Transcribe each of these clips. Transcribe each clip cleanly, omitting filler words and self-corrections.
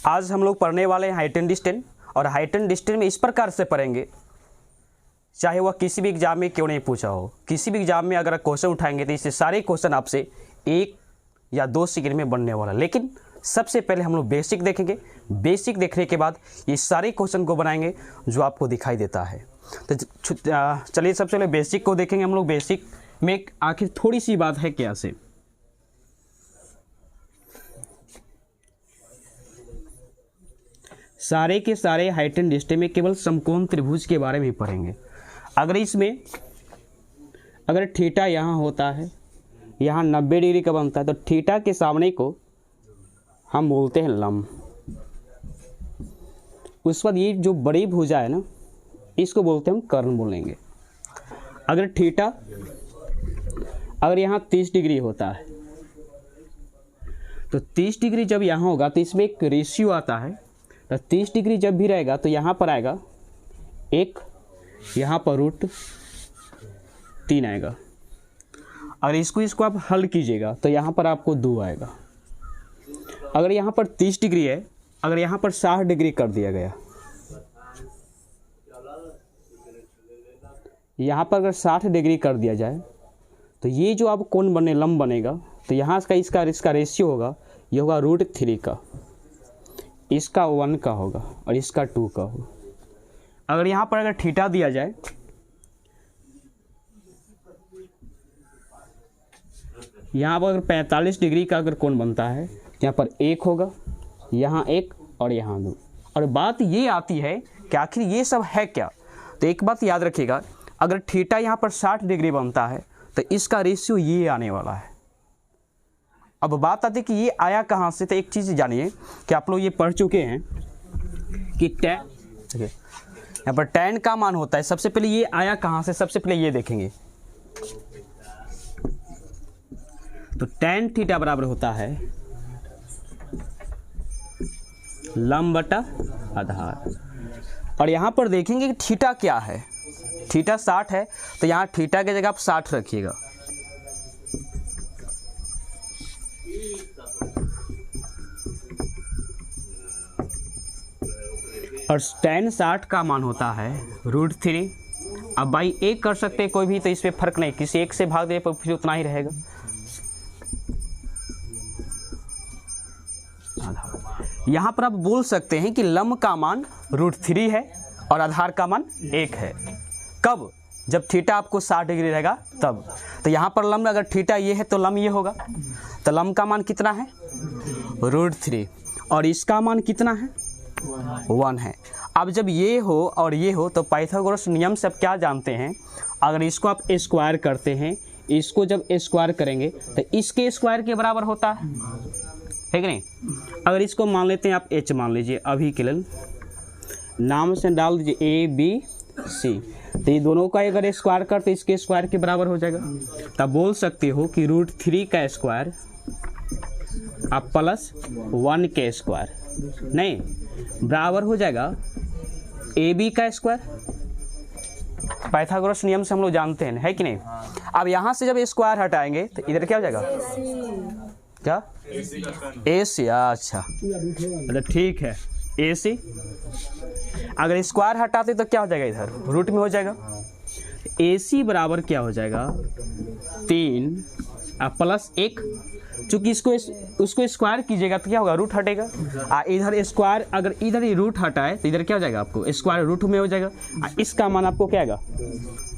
आज हम लोग पढ़ने वाले हैं हाइट एंड डिस्टेंस, और हाइट एंड डिस्टेंस में इस प्रकार से पढ़ेंगे, चाहे वह किसी भी एग्जाम में क्यों नहीं पूछा हो, किसी भी एग्जाम में अगर क्वेश्चन उठाएंगे तो इससे सारे क्वेश्चन आपसे 1 या 2 सेकंड में बनने वाला। लेकिन सबसे पहले हम लोग बेसिक देखेंगे, बेसिक देखने के बाद ये सारे क्वेश्चन को बनाएंगे जो आपको दिखाई देता है। तो चलिए सबसे पहले बेसिक को देखेंगे हम लोग। बेसिक में आखिर थोड़ी सी बात है क्या से, सारे के सारे हाइट एंड डिस्टेंस में केवल समकोण त्रिभुज के बारे में पढ़ेंगे। अगर इसमें अगर थीटा यहाँ होता है, यहाँ 90 डिग्री का बनता है, तो थीटा के सामने को हम बोलते हैं लंब। उस बाद ये जो बड़ी भुजा है ना, इसको बोलते हैं हम कर्ण बोलेंगे। अगर थीटा अगर यहाँ 30 डिग्री होता है, तो 30 डिग्री जब यहाँ होगा तो इसमें एक रेशियो आता है। तो 30 डिग्री जब भी रहेगा तो यहाँ पर आएगा 1, यहाँ पर √3 आएगा। अगर इसको आप हल कीजिएगा तो यहाँ पर आपको 2 आएगा। अगर यहाँ पर 30 डिग्री है, अगर यहाँ पर 60 डिग्री कर दिया गया, यहाँ पर अगर 60 डिग्री कर दिया जाए तो ये जो अब कोण बने लंब बनेगा, तो यहाँ का इसका रेशियो होगा, ये होगा √3 का, इसका 1 का होगा और इसका 2 का होगा। अगर यहाँ पर अगर थीटा दिया जाए, यहाँ पर अगर 45 डिग्री का अगर कोण बनता है, यहाँ पर 1 होगा, यहाँ 1 और यहाँ 2। और बात ये आती है कि आखिर ये सब है क्या। तो एक बात याद रखिएगा, अगर थीटा यहाँ पर 60 डिग्री बनता है तो इसका रेशियो ये आने वाला है। अब बात आती है कि ये आया कहाँ से। तो एक चीज़ जानिए कि आप लोग ये पढ़ चुके हैं कि टैन, यहाँ पर टैन का मान होता है। सबसे पहले ये आया कहाँ से, सबसे पहले ये देखेंगे। तो टैन थीटा बराबर होता है लंब बटा आधार। और यहाँ पर देखेंगे कि थीटा क्या है। थीटा 60 है, तो यहाँ थीटा की जगह आप 60 रखिएगा। और टैन 60 का मान होता है √3। अब बाई 1 कर सकते हैं कोई भी, तो इसमें फर्क नहीं, किसी एक से भाग दे पर फिर उतना ही रहेगा। यहाँ पर आप बोल सकते हैं कि लंब का मान √3 है और आधार का मान 1 है। कब? जब थीटा आपको 60 डिग्री रहेगा तब। तो यहाँ पर लंब अगर थीटा ये है तो लंब ये होगा। तो लंब का मान कितना है? √3। और इसका मान कितना है? 1 है। अब जब ये हो और ये हो तो पाइथागोरस नियम से आप क्या जानते हैं? अगर इसको आप स्क्वायर करते हैं, इसको जब स्क्वायर करेंगे तो इसके स्क्वायर के बराबर होता है कि नहीं? अगर इसको मान लेते हैं आप h मान लीजिए, अभी के लिए नाम से डाल दीजिए ABC। तो ये दोनों का अगर स्क्वायर करते इसके स्क्वायर के बराबर हो जाएगा। तब बोल सकते हो कि √3 का स्क्वायर आप प्लस 1 के स्क्वायर नहीं बराबर हो जाएगा AB का स्क्वायर। पाइथागोरस नियम से हम लोग जानते हैं, है कि नहीं? अब यहाँ से जब स्क्वायर हटाएंगे तो इधर क्या हो जाएगा? क्या? AC। अच्छा ठीक है, AC। अगर स्क्वायर हटाते तो क्या हो जाएगा? इधर रूट में हो जाएगा। AC बराबर क्या हो जाएगा? 3 प्लस 1। चूंकि उसको स्क्वायर कीजिएगा तो क्या होगा? रूट हटेगा। इधर स्क्वायर अगर इधर ही रूट हटाए तो इधर क्या हो जाएगा? आपको स्क्वायर रूट में हो जाएगा। इसका मान आपको क्या आएगा?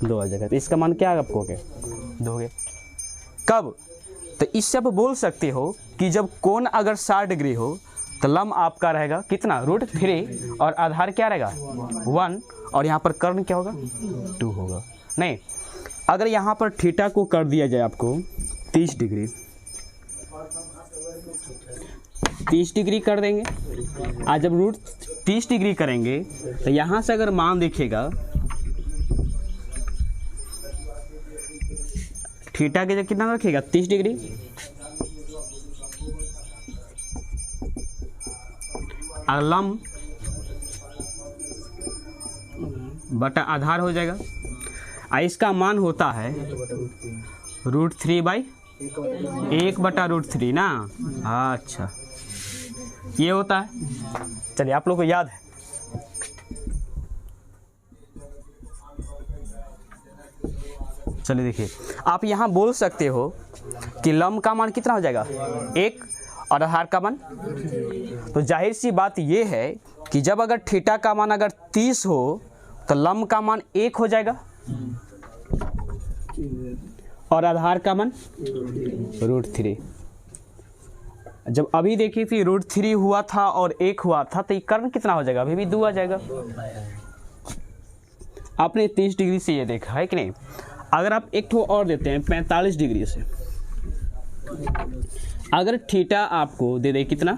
2 आ जाएगा। तो इसका मान क्या आएगा आपको? 2 हो गया। कब? तो इससे आप बोल सकते हो कि जब कोण अगर 60 डिग्री हो तो लंब आपका रहेगा कितना? √3 और आधार क्या रहेगा? 1। और यहाँ पर कर्ण क्या होगा? 2 होगा। नहीं, अगर यहाँ पर थीटा को कर दिया जाए आपको 30 डिग्री, 30 डिग्री कर देंगे। आज जब √30 डिग्री करेंगे तो यहाँ से अगर मान दिखेगा थीटा के जगह कितना रखेगा? 30 डिग्री। और लंब बटा आधार हो जाएगा। इसका मान होता है √3/1/√3 ना। अच्छा, ये होता है। चलिए आप लोगों को याद है, चलिए देखिए आप यहाँ बोल सकते हो कि लम का मान कितना हो जाएगा 1 और आधार का मान। तो जाहिर सी बात ये है कि जब अगर थीटा का मान अगर 30 हो तो लम का मान 1 हो जाएगा और आधार का मान √3। जब अभी देखिए थी √3 हुआ था और 1 हुआ था तो ये कर्ण कितना हो जाएगा, अभी भी 2 आ जाएगा। आपने 30 डिग्री से ये देखा है कि नहीं। अगर आप एक ठो और देते हैं 45 डिग्री से, अगर थीटा आपको दे दे कितना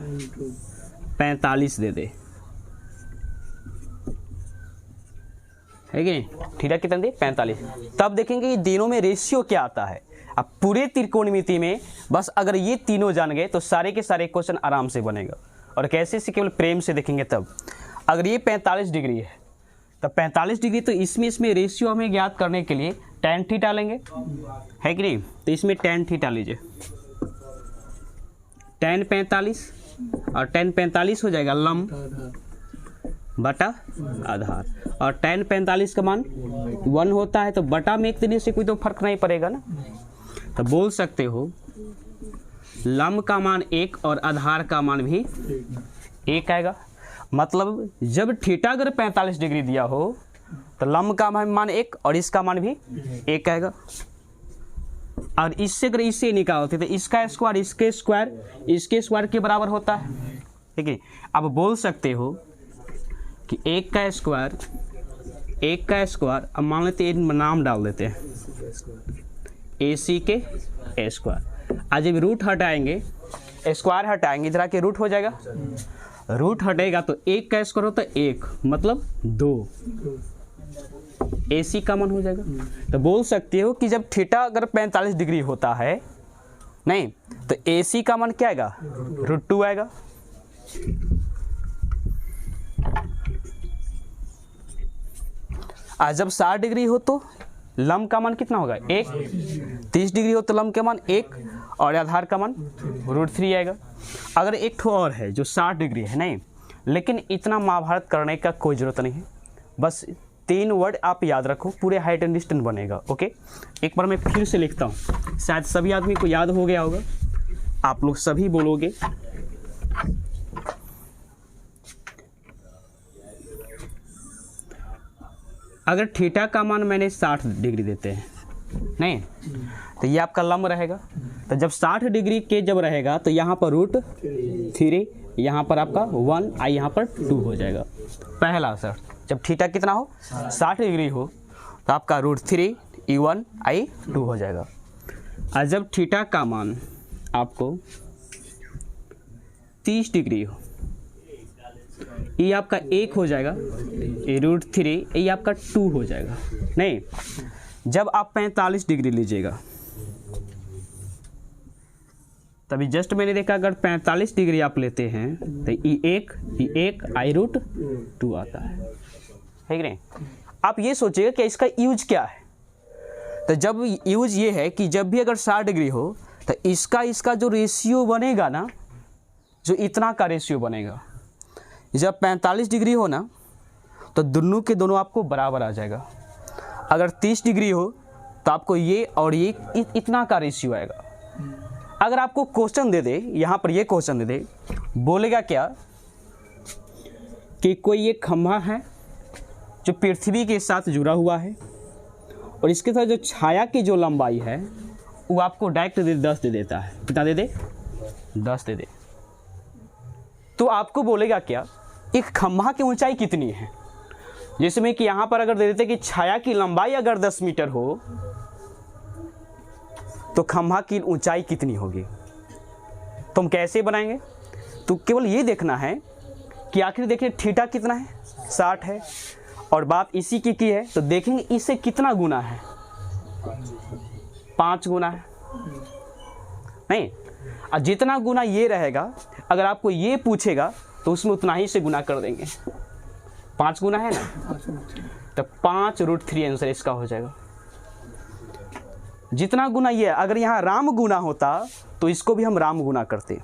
45 दे दे, है कि नहीं, थीटा कितना दे 45, तब देखेंगे ये तीनों में रेशियो क्या आता है। अब पूरे त्रिकोणमिति में बस अगर ये तीनों जान गए तो सारे के सारे क्वेश्चन आराम से बनेगा। और कैसे से, केवल प्रेम से देखेंगे तब। अगर ये 45 डिग्री है तो 45 डिग्री, तो इसमें रेशियो हमें ज्ञात करने के लिए tan थीटा लेंगे, है कि नहीं। तो इसमें tan थीटा लीजिए, tan 45 और tan 45 हो जाएगा लम बटा आधार, और tan 45 का मान 1 होता है तो बटा में एक देने से कोई तो फर्क नहीं पड़ेगा ना। तो बोल सकते हो लम का मान 1 और आधार का मान भी 1 आएगा। मतलब जब थीटा अगर 45 डिग्री दिया हो तो लम का मान 1 और इसका मान भी 1 आएगा। और इससे अगर इससे निकालते तो इसका स्क्वायर इसके स्क्वायर के बराबर होता है, ठीक है। अब बोल सकते हो कि 1 का स्क्वायर, अब मान लेते हैं नाम डाल देते हैं AC के स्क्वायर। आज जब रूट हटाएंगे, स्क्वायर हटाएंगे, इधर आके रूट हो जाएगा, रूट हटेगा तो 1 का स्क्वायर होता है 1, मतलब 2 AC का मान हो जाएगा। तो बोल सकते हो कि जब थीटा अगर 45 डिग्री होता है नहीं तो AC का मान क्या आएगा √2 आएगा। आज जब 60 डिग्री हो तो लम का मान कितना होगा 1, 30 डिग्री हो तो लम का मान 1 और आधार का मान √3 आएगा। अगर एक ठो और है जो 60 डिग्री है नहीं, लेकिन इतना महाभारत करने का कोई ज़रूरत नहीं है, बस 3 वर्ड आप याद रखो, पूरे हाइट एंड डिस्टेंस बनेगा। ओके, एक बार मैं फिर से लिखता हूँ, शायद सभी आदमी को याद हो गया होगा, आप लोग सभी बोलोगे। अगर थीटा का मान मैंने 60 डिग्री देते हैं नहीं तो ये आपका लंब रहेगा। तो जब 60 डिग्री के जब रहेगा तो यहाँ पर √3, यहाँ पर आपका 1 आई, यहाँ पर 2 हो जाएगा। पहला शर्त, जब थीटा कितना हो 60 डिग्री हो तो आपका √3 E1 आई 2 हो जाएगा। और जब थीटा का मान आपको 30 डिग्री हो, ये आपका 1 हो जाएगा, ये √3, ये आपका 2 हो जाएगा। नहीं, जब आप 45 डिग्री लीजिएगा, तभी जस्ट मैंने देखा अगर 45 डिग्री आप लेते हैं तो ये 1 आई √2 आता है कि नहीं। आप ये सोचिएगा कि इसका यूज क्या है। तो जब यूज ये है कि जब भी अगर 60 डिग्री हो तो इसका जो रेशियो बनेगा ना, जो इतना का रेशियो बनेगा, जब 45 डिग्री हो ना तो दोनों के दोनों आपको बराबर आ जाएगा। अगर 30 डिग्री हो तो आपको ये और ये इतना का रेशियो आएगा। अगर आपको क्वेश्चन दे दे, यहाँ पर ये क्वेश्चन दे दे, बोलेगा क्या कि कोई एक खंभा है जो पृथ्वी के साथ जुड़ा हुआ है और इसके साथ जो छाया की जो लंबाई है वो आपको डायरेक्ट 10 दे देता है। कितना दे दे 10 दे दे। तो आपको बोलेगा क्या एक खंभा की ऊंचाई कितनी है, जिसमें कि यहाँ पर अगर दे देते कि छाया की लंबाई अगर 10 मीटर हो तो खंभा की ऊंचाई कितनी होगी। तो हम कैसे बनाएंगे, तो केवल ये देखना है कि आखिर देखिए थीटा कितना है 60 है और बात इसी की है, तो देखेंगे इससे कितना गुना है, 5 गुना है नहीं। और जितना गुना ये रहेगा, अगर आपको ये पूछेगा तो उसमें उतना ही से गुना कर देंगे। 5 गुना है ना, तो 5 √3 आंसर इसका हो जाएगा। जितना गुना ये, अगर यहाँ राम गुना होता तो इसको भी हम राम गुना करते।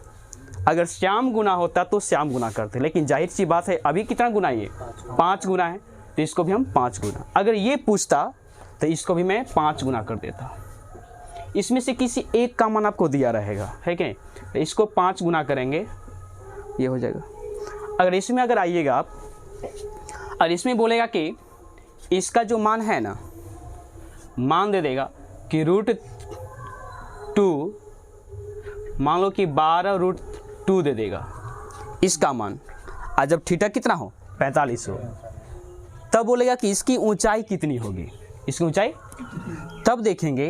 अगर श्याम गुना होता तो श्याम गुना करते, लेकिन जाहिर सी बात है अभी कितना गुना है, ये 5 गुना है, तो इसको भी हम 5 गुना। अगर ये पूछता तो इसको भी मैं 5 गुना कर देता। इसमें से किसी एक का मान आपको दिया रहेगा, है कि नहीं, तो इसको 5 गुना करेंगे, ये हो जाएगा। अगर इसमें अगर आइएगा आप और इसमें बोलेगा कि इसका जो मान है ना, मान दे देगा कि √2, मान लो कि 12√2 दे देगा इसका मान। आज जब थीटा कितना हो 45 हो, तब बोलेगा कि इसकी ऊंचाई कितनी होगी, इसकी ऊंचाई। तब देखेंगे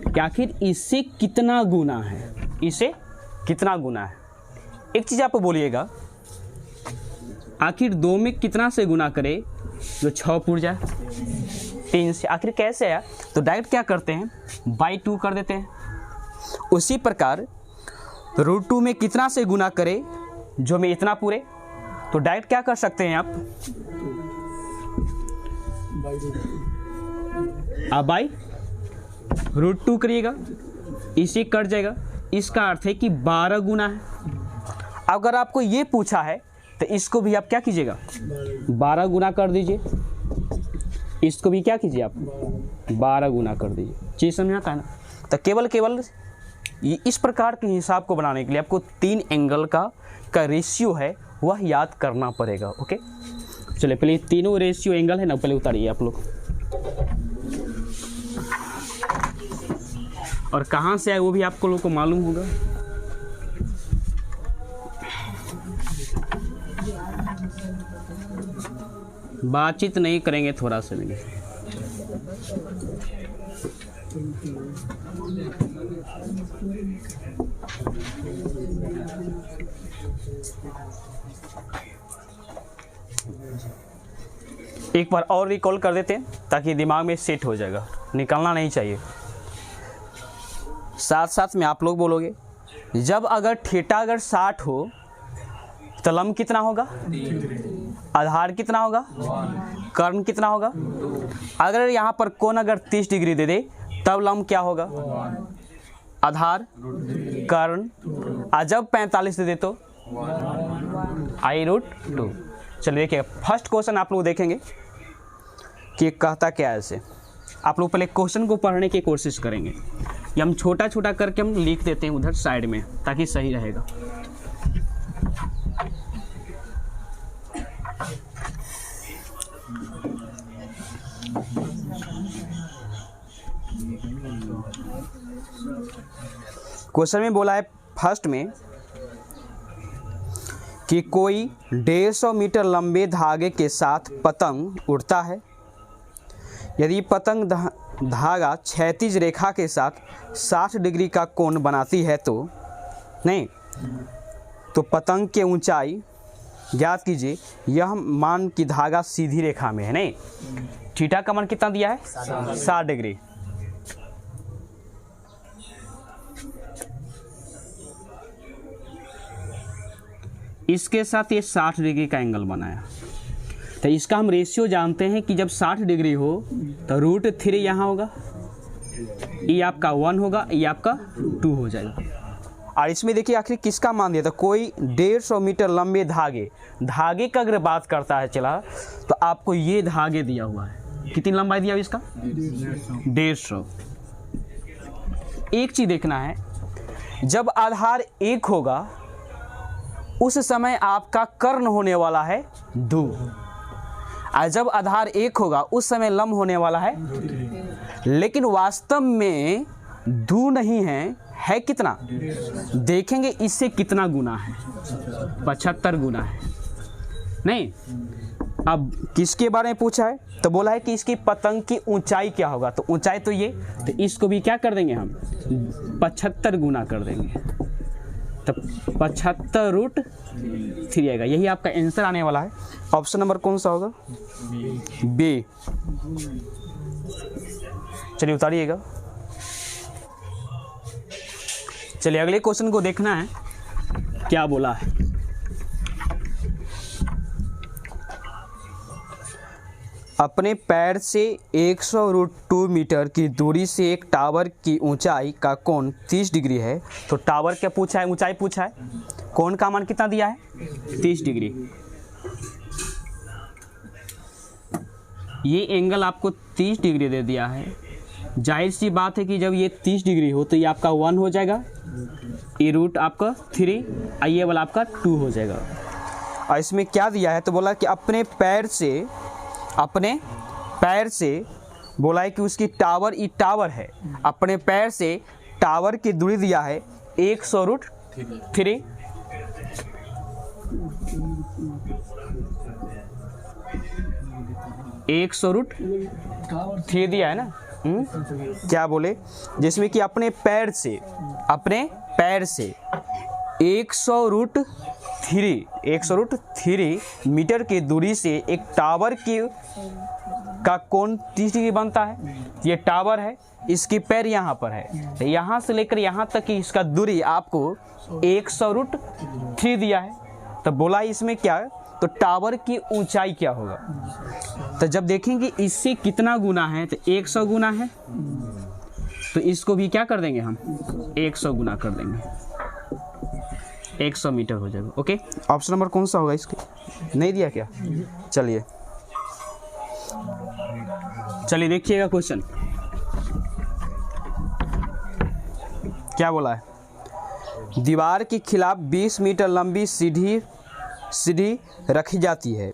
कि आखिर इससे कितना गुना है, इससे कितना गुना है। एक चीज़ आप बोलिएगा, आखिर 2 में कितना से गुना करे जो 6 पुर जाए, 3 से, आखिर कैसे है। तो डायरेक्ट क्या करते हैं, /2 कर देते हैं। उसी प्रकार √2 में कितना से गुना करे जो में इतना पूरे, तो डायरेक्ट क्या कर सकते हैं आप √2 करिएगा, इसी कट जाएगा। इसका अर्थ है कि 12 गुना है। अगर आपको ये पूछा है तो इसको भी आप क्या कीजिएगा, 12 गुना कर दीजिए। इसको भी क्या कीजिए आप, 12 गुना कर दीजिए। चीज़ समझ आता है ना। तो केवल इस प्रकार के हिसाब को बनाने के लिए आपको 3 एंगल का रेशियो है वह याद करना पड़ेगा। ओके, चलिए पहले तीनों रेशियो एंगल है ना, पहले उतारिए आप लोग। और कहाँ से आए वो भी आपको लोग को मालूम होगा। बातचीत नहीं करेंगे थोड़ा सा भी। एक बार और रिकॉल कर देते हैं ताकि दिमाग में सेट हो जाएगा, निकलना नहीं चाहिए। साथ साथ में आप लोग बोलोगे, जब अगर थीटा अगर 60 हो तो लंब कितना होगा, आधार कितना होगा, कर्ण कितना होगा। अगर यहाँ पर कोण अगर 30 डिग्री दे दे तब लंब क्या होगा, आधार कर्ण। और जब 45 दे दे तो I√2। चलिए देखिए, फर्स्ट क्वेश्चन आप लोग देखेंगे कि कहता क्या है। ऐसे आप लोग पहले क्वेश्चन को पढ़ने की कोशिश करेंगे। ये हम छोटा छोटा करके हम लिख देते हैं उधर साइड में ताकि सही रहेगा। क्वेश्चन में बोला है फर्स्ट में कि कोई 150 मीटर लंबे धागे के साथ पतंग उड़ता है। यदि पतंग धागा क्षैतिज रेखा के साथ 60 डिग्री का कोण बनाती है तो पतंग की ऊंचाई ज्ञात कीजिए। यह मान कि धागा सीधी रेखा में है। नहीं, थीटा का मान कितना दिया है, 60 डिग्री। इसके साथ ये 60 डिग्री का एंगल बनाया। तो इसका हम रेशियो जानते हैं कि जब 60 डिग्री हो तो √3 यहाँ होगा, ये आपका 1 होगा, ये आपका 2 हो जाएगा। और इसमें देखिए आखिर किसका मान दिया था, कोई 150 मीटर लंबे धागे का अगर बात करता है चला तो आपको ये धागे दिया हुआ है। कितनी लंबाई दिया इसका, 150। एक चीज देखना है, जब आधार 1 होगा उस समय आपका कर्ण होने वाला है 2, और जब आधार 1 होगा उस समय लंब होने वाला है। लेकिन वास्तव में 2 नहीं है कितना, देखेंगे इससे कितना गुना है, 75 गुना है। नहीं, अब किसके बारे में पूछा है, तो बोला है कि इसकी पतंग की ऊंचाई क्या होगा। तो ऊंचाई तो ये, तो इसको भी क्या कर देंगे हम, 75 गुना कर देंगे। तो 75√3 आएगा। यही आपका आंसर आने वाला है। ऑप्शन नंबर कौन सा होगा, बी। चलिए उतारिएगा। चलिए अगले क्वेश्चन को देखना है क्या बोला है। अपने पैर से 100√2 मीटर की दूरी से एक टावर की ऊंचाई का कोण 30 डिग्री है। तो टावर क्या पूछा है, ऊंचाई पूछा है। कोण का मान कितना दिया है? 30 डिग्री। ये एंगल आपको 30 डिग्री दे दिया है। जाहिर सी बात है कि जब ये 30 डिग्री हो तो ये आपका 1 हो जाएगा, ये रूट आपका 3 और ये वाला आपका 2 हो जाएगा। और इसमें क्या दिया है तो बोला कि अपने पैर से बोला है कि उसकी टावर, ये टावर है, अपने पैर से टावर की दूरी दिया है 100√3। एक 100√3 दिया है ना। क्या बोले, जिसमें कि अपने पैर से 100√3 मीटर की दूरी से एक टावर का कोण 30 डिग्री बनता है। ये टावर है, इसकी पैर यहाँ पर है, तो यहाँ से लेकर यहाँ तक की इसका दूरी आपको 100√3 दिया है। तो बोला इसमें क्या, तो टावर की ऊंचाई क्या होगा। तो जब देखेंगे इससे कितना गुना है तो 100 गुना है, तो इसको भी क्या कर देंगे हम, 100 गुना कर देंगे, 100 मीटर हो जाएगा। ओके, ऑप्शन नंबर कौन सा होगा इसके, नहीं दिया क्या? चलिए देखिएगा क्वेश्चन क्या बोला है। दीवार के खिलाफ 20 मीटर लंबी सीढ़ी रखी जाती है।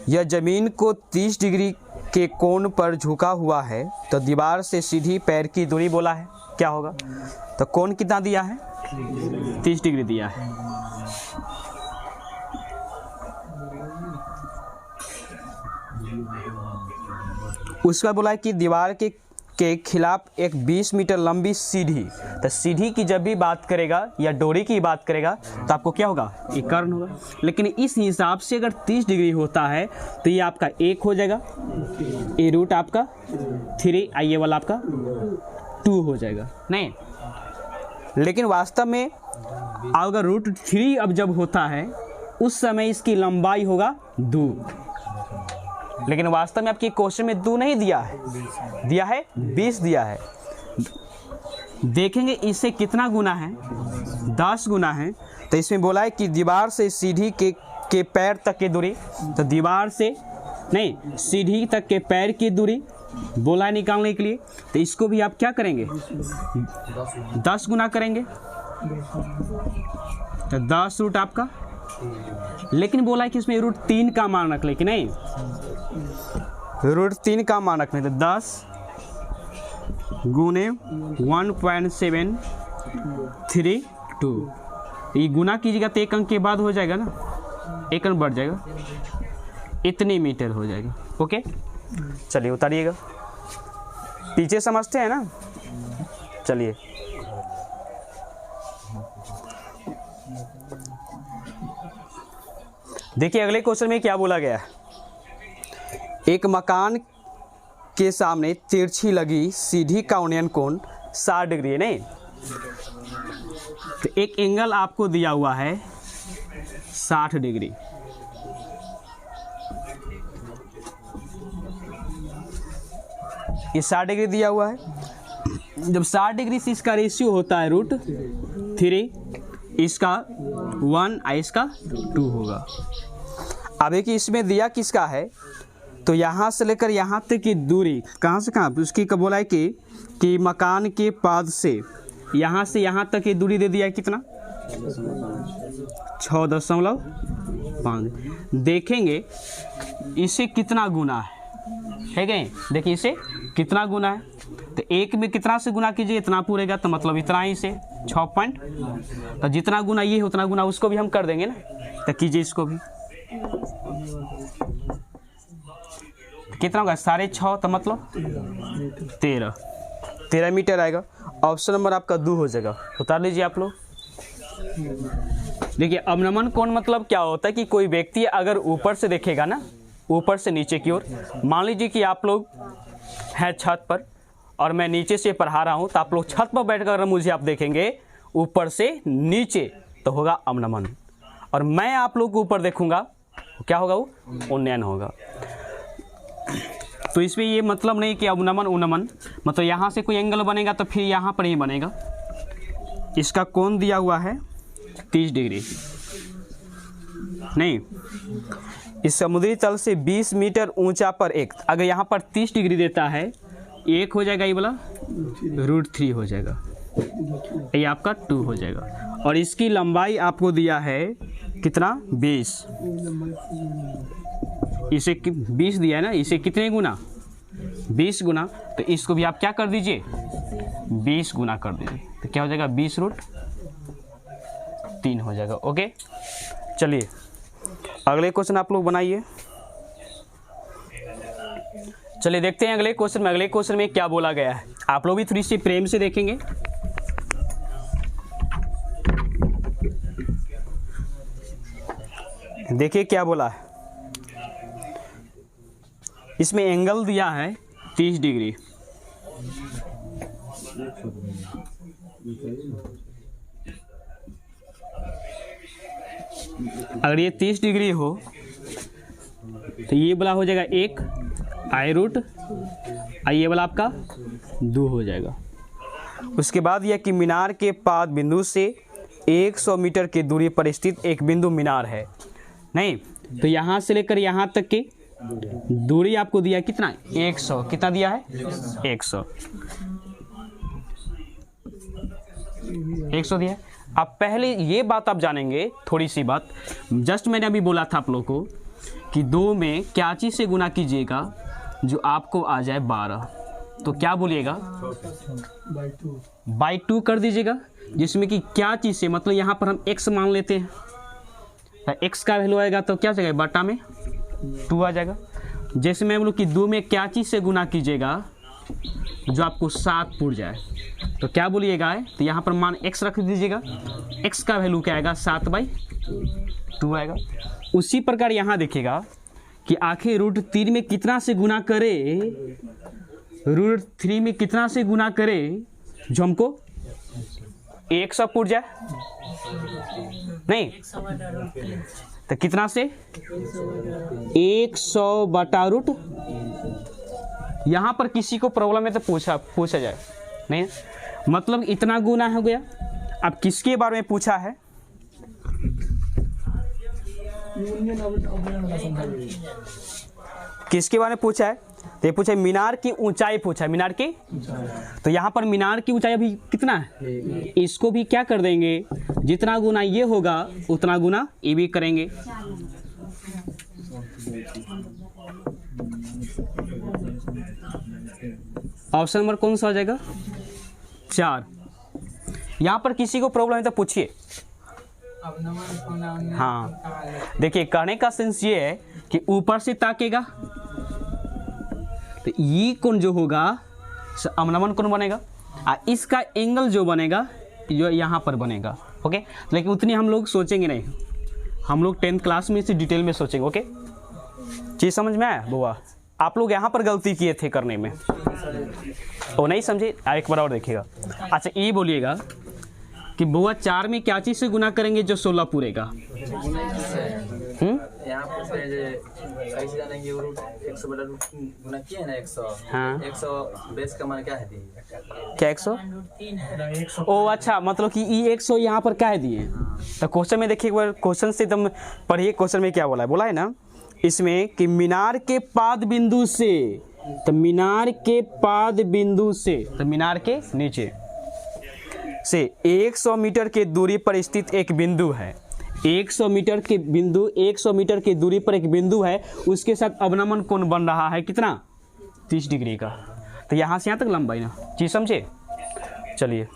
यह जमीन को 30 डिग्री के कोण पर झुका हुआ है, तो दीवार से सीढ़ी पैर की दूरी बोला है क्या होगा। तो कोण कितना दिया है, 30 डिग्री दिया है। उसका बोला है कि दीवार के खिलाफ एक 20 मीटर लंबी सीढ़ी, तो सीढ़ी की जब भी बात करेगा या डोरी की बात करेगा तो आपको क्या होगा, ये कर्ण होगा। लेकिन इस हिसाब से अगर 30 डिग्री होता है तो ये आपका 1 हो जाएगा, ये रूट आपका 3 ये वाला आपका 2 हो जाएगा। नहीं, लेकिन वास्तव में अगर √3 अब जब होता है उस समय इसकी लंबाई होगा 2, लेकिन वास्तव में आपके क्वेश्चन में 2 नहीं दिया है, 20 दिया है। देखेंगे इससे कितना गुना है, 10 गुना है। तो इसमें बोला है कि दीवार से सीढ़ी के पैर तक की दूरी, तो दीवार से नहीं सीढ़ी तक के पैर की दूरी बोला है निकालने के लिए, तो इसको भी आप क्या करेंगे, 10 गुना करेंगे, तो 10 रूट आपका। लेकिन बोला है कि इसमें √3 का मान रख ले कि नहीं, √3 का मान रखने, तो 10 गुने 1.732, ये गुना कीजिएगा तो 1 अंक के बाद हो जाएगा ना, 1 अंक बढ़ जाएगा, इतनी मीटर हो जाएगा। ओके, चलिए उतारिएगा, पीछे समझते हैं ना। चलिए देखिए अगले क्वेश्चन में क्या बोला गया है। एक मकान के सामने तिरछी लगी सीढ़ी का उन्नयन कोण 60 डिग्री है, नहीं तो एक एंगल आपको दिया हुआ है 60 डिग्री। ये 60 डिग्री दिया हुआ है। जब 60 डिग्री से इसका रेशियो होता है √3, इसका 1 और इसका 2 होगा। अब एक इसमें दिया किसका है, तो यहाँ से लेकर यहाँ तक की दूरी कहाँ से कहाँ, उसकी कब बोला है कि मकान के पाद से यहाँ तक की दूरी दे दिया है कितना, 6.5। देखेंगे इसे कितना गुना है क्या, देखिए इसे कितना गुना है, तो 1 में कितना से गुना कीजिए, इतना पूरेगा, तो मतलब इतना ही से 6 पॉइंट, तो जितना गुना ये है उतना गुना उसको भी हम कर देंगे ना, तो कीजिए इसको भी, कितना होगा 6.5, तो मतलब 13 मीटर आएगा। ऑप्शन नंबर आपका 2 हो जाएगा। उतार लीजिए आप लोग। देखिए अवनमन कोण मतलब क्या होता है कि कोई व्यक्ति अगर ऊपर से देखेगा ना, ऊपर से नीचे की ओर, मान लीजिए कि आप लोग हैं छत पर और मैं नीचे से पढ़ा रहा हूँ, तो आप लोग छत पर बैठकर अगर मुझे आप देखेंगे ऊपर से नीचे तो होगा अवनमन, और मैं आप लोग को ऊपर देखूंगा क्या होगा, वो उन्नयन होगा। तो इसमें ये मतलब नहीं कि अवनमन उन्नमन, मतलब यहाँ से कोई एंगल बनेगा तो फिर यहाँ पर ही बनेगा। इसका कोण दिया हुआ है 30 डिग्री नहीं, इस समुद्री तल से 20 मीटर ऊंचा पर एक, अगर यहाँ पर 30 डिग्री देता है, एक हो जाएगा ये वाला √3 हो जाएगा, ये आपका 2 हो जाएगा। और इसकी लंबाई आपको दिया है कितना 20, इसे 20 दिया है ना, इसे कितने गुना 20 गुना, तो इसको भी आप क्या कर दीजिए 20 गुना कर दीजिए, तो क्या हो जाएगा 20√3 हो जाएगा। ओके, चलिए अगले क्वेश्चन आप लोग बनाइए। चलिए देखते हैं अगले क्वेश्चन में, अगले क्वेश्चन में क्या बोला गया है, आप लोग भी थोड़ी सी प्रेम से देखेंगे। देखिए क्या बोला है, इसमें एंगल दिया है 30 डिग्री, अगर ये 30 डिग्री हो तो ये वाला हो जाएगा 1 I√, ये वाला आपका 2 हो जाएगा। उसके बाद यह कि मीनार के पाद बिंदु से 100 मीटर की दूरी पर स्थित एक बिंदु मीनार है, नहीं तो यहाँ से लेकर यहाँ तक की दूरी आपको दिया कितना 100, कितना दिया है 100 दिया है। अब पहले ये बात आप जानेंगे, थोड़ी सी बात, जस्ट मैंने अभी बोला था आप लोग को कि 2 में क्या चीज़ से गुना कीजिएगा जो आपको आ जाए 12, तो क्या बोलिएगा बाई 2 कर दीजिएगा, जिसमें कि क्या चीज़ से, मतलब यहाँ पर हम x मान लेते हैं, x का वैल्यू आएगा तो क्या जाएगा बटा में 2 आ जाएगा। जैसे मैं बोलूँ कि 2 में क्या चीज़ से गुना कीजिएगा जो आपको 7 पुर जाए, तो क्या बोलिएगा, तो यहाँ पर मान x रख दीजिएगा, x का वैल्यू क्या आएगा 7/2 आएगा। उसी प्रकार यहाँ देखिएगा कि आखिर √3 में कितना से गुना करे, √3 में कितना से गुना करे जो हमको 100 पुर जाए, नहीं तो कितना से 100/√, यहाँ पर किसी को प्रॉब्लम है तो पूछा जाए, नहीं मतलब इतना गुना हो गया। अब किसके बारे में पूछा है, किसके बारे में पूछा है, तो ये पूछा है मीनार की ऊंचाई, पूछा है मीनार की, तो यहाँ पर मीनार की ऊंचाई अभी कितना है, इसको भी क्या कर देंगे, जितना गुना ये होगा उतना गुना ये भी करेंगे। ऑप्शन नंबर कौन सा हो जाएगा 4। यहाँ पर किसी को प्रॉब्लम है तो पूछिए। हाँ देखिए, कहने का सेंस ये है कि ऊपर से ताकेगा तो ये कोण जो होगा अवनमन कोण बनेगा, इसका एंगल जो बनेगा जो यहाँ पर बनेगा। ओके, लेकिन उतनी हम लोग सोचेंगे नहीं, हम लोग 10th क्लास में इसे डिटेल में सोचेंगे। ओके, चीज़ समझ में आया बुआ, आप लोग यहाँ पर गलती किए थे करने में, वो नहीं समझे, एक बार और देखिएगा। अच्छा ये बोलिएगा कि बुआ 4 में क्या चीज़ से गुना करेंगे जो 16 पूरेगा, यहाँ पर सही से जानेंगे, 100/√3 गुना किया है ना 100, हाँ 100 बेस का मान क्या है क्या 100, ओ अच्छा, मतलब कि ये 100 यहाँ पर क्या है दिए, तो क्वेश्चन में देखिए एक बार, क्वेश्चन से एकदम पढ़िए, क्वेश्चन में क्या बोला है ना इसमें कि मीनार के पाद बिंदु से, तो मीनार के पाद बिंदु से, तो मीनार के नीचे से 100 मीटर के दूरी पर स्थित एक बिंदु है, 100 मीटर के बिंदु, 100 मीटर की दूरी पर एक बिंदु है, उसके साथ अवनमन कोण बन रहा है कितना 30 डिग्री का, तो यहाँ से यहाँ तक लंबाई ना, चीज समझे। चलिए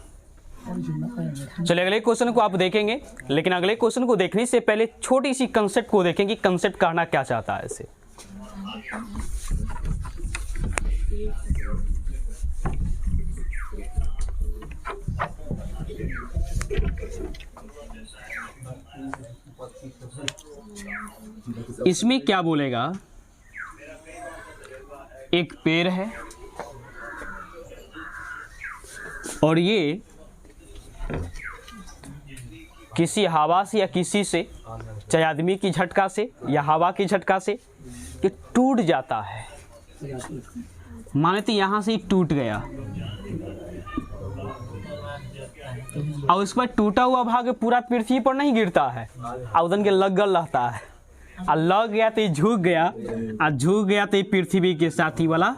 अगले क्वेश्चन को आप देखेंगे, लेकिन अगले क्वेश्चन को देखने से पहले छोटी सी कंसेप्ट को देखेंगे, कंसेप्ट कहना क्या चाहता है इसे। इसमें क्या बोलेगा, एक पेड़ है और ये किसी हवा से या किसी से, चाहे आदमी की झटका से या हवा की झटका से ये टूट जाता है, माने तो यहाँ से ही टूट गया, और उसके बाद टूटा हुआ भाग पूरा पृथ्वी पर नहीं गिरता है, उधन के लगल रहता है, और लग गया तो ये झुक गया, और झुक गया तो ये पृथ्वी के साथ ही वाला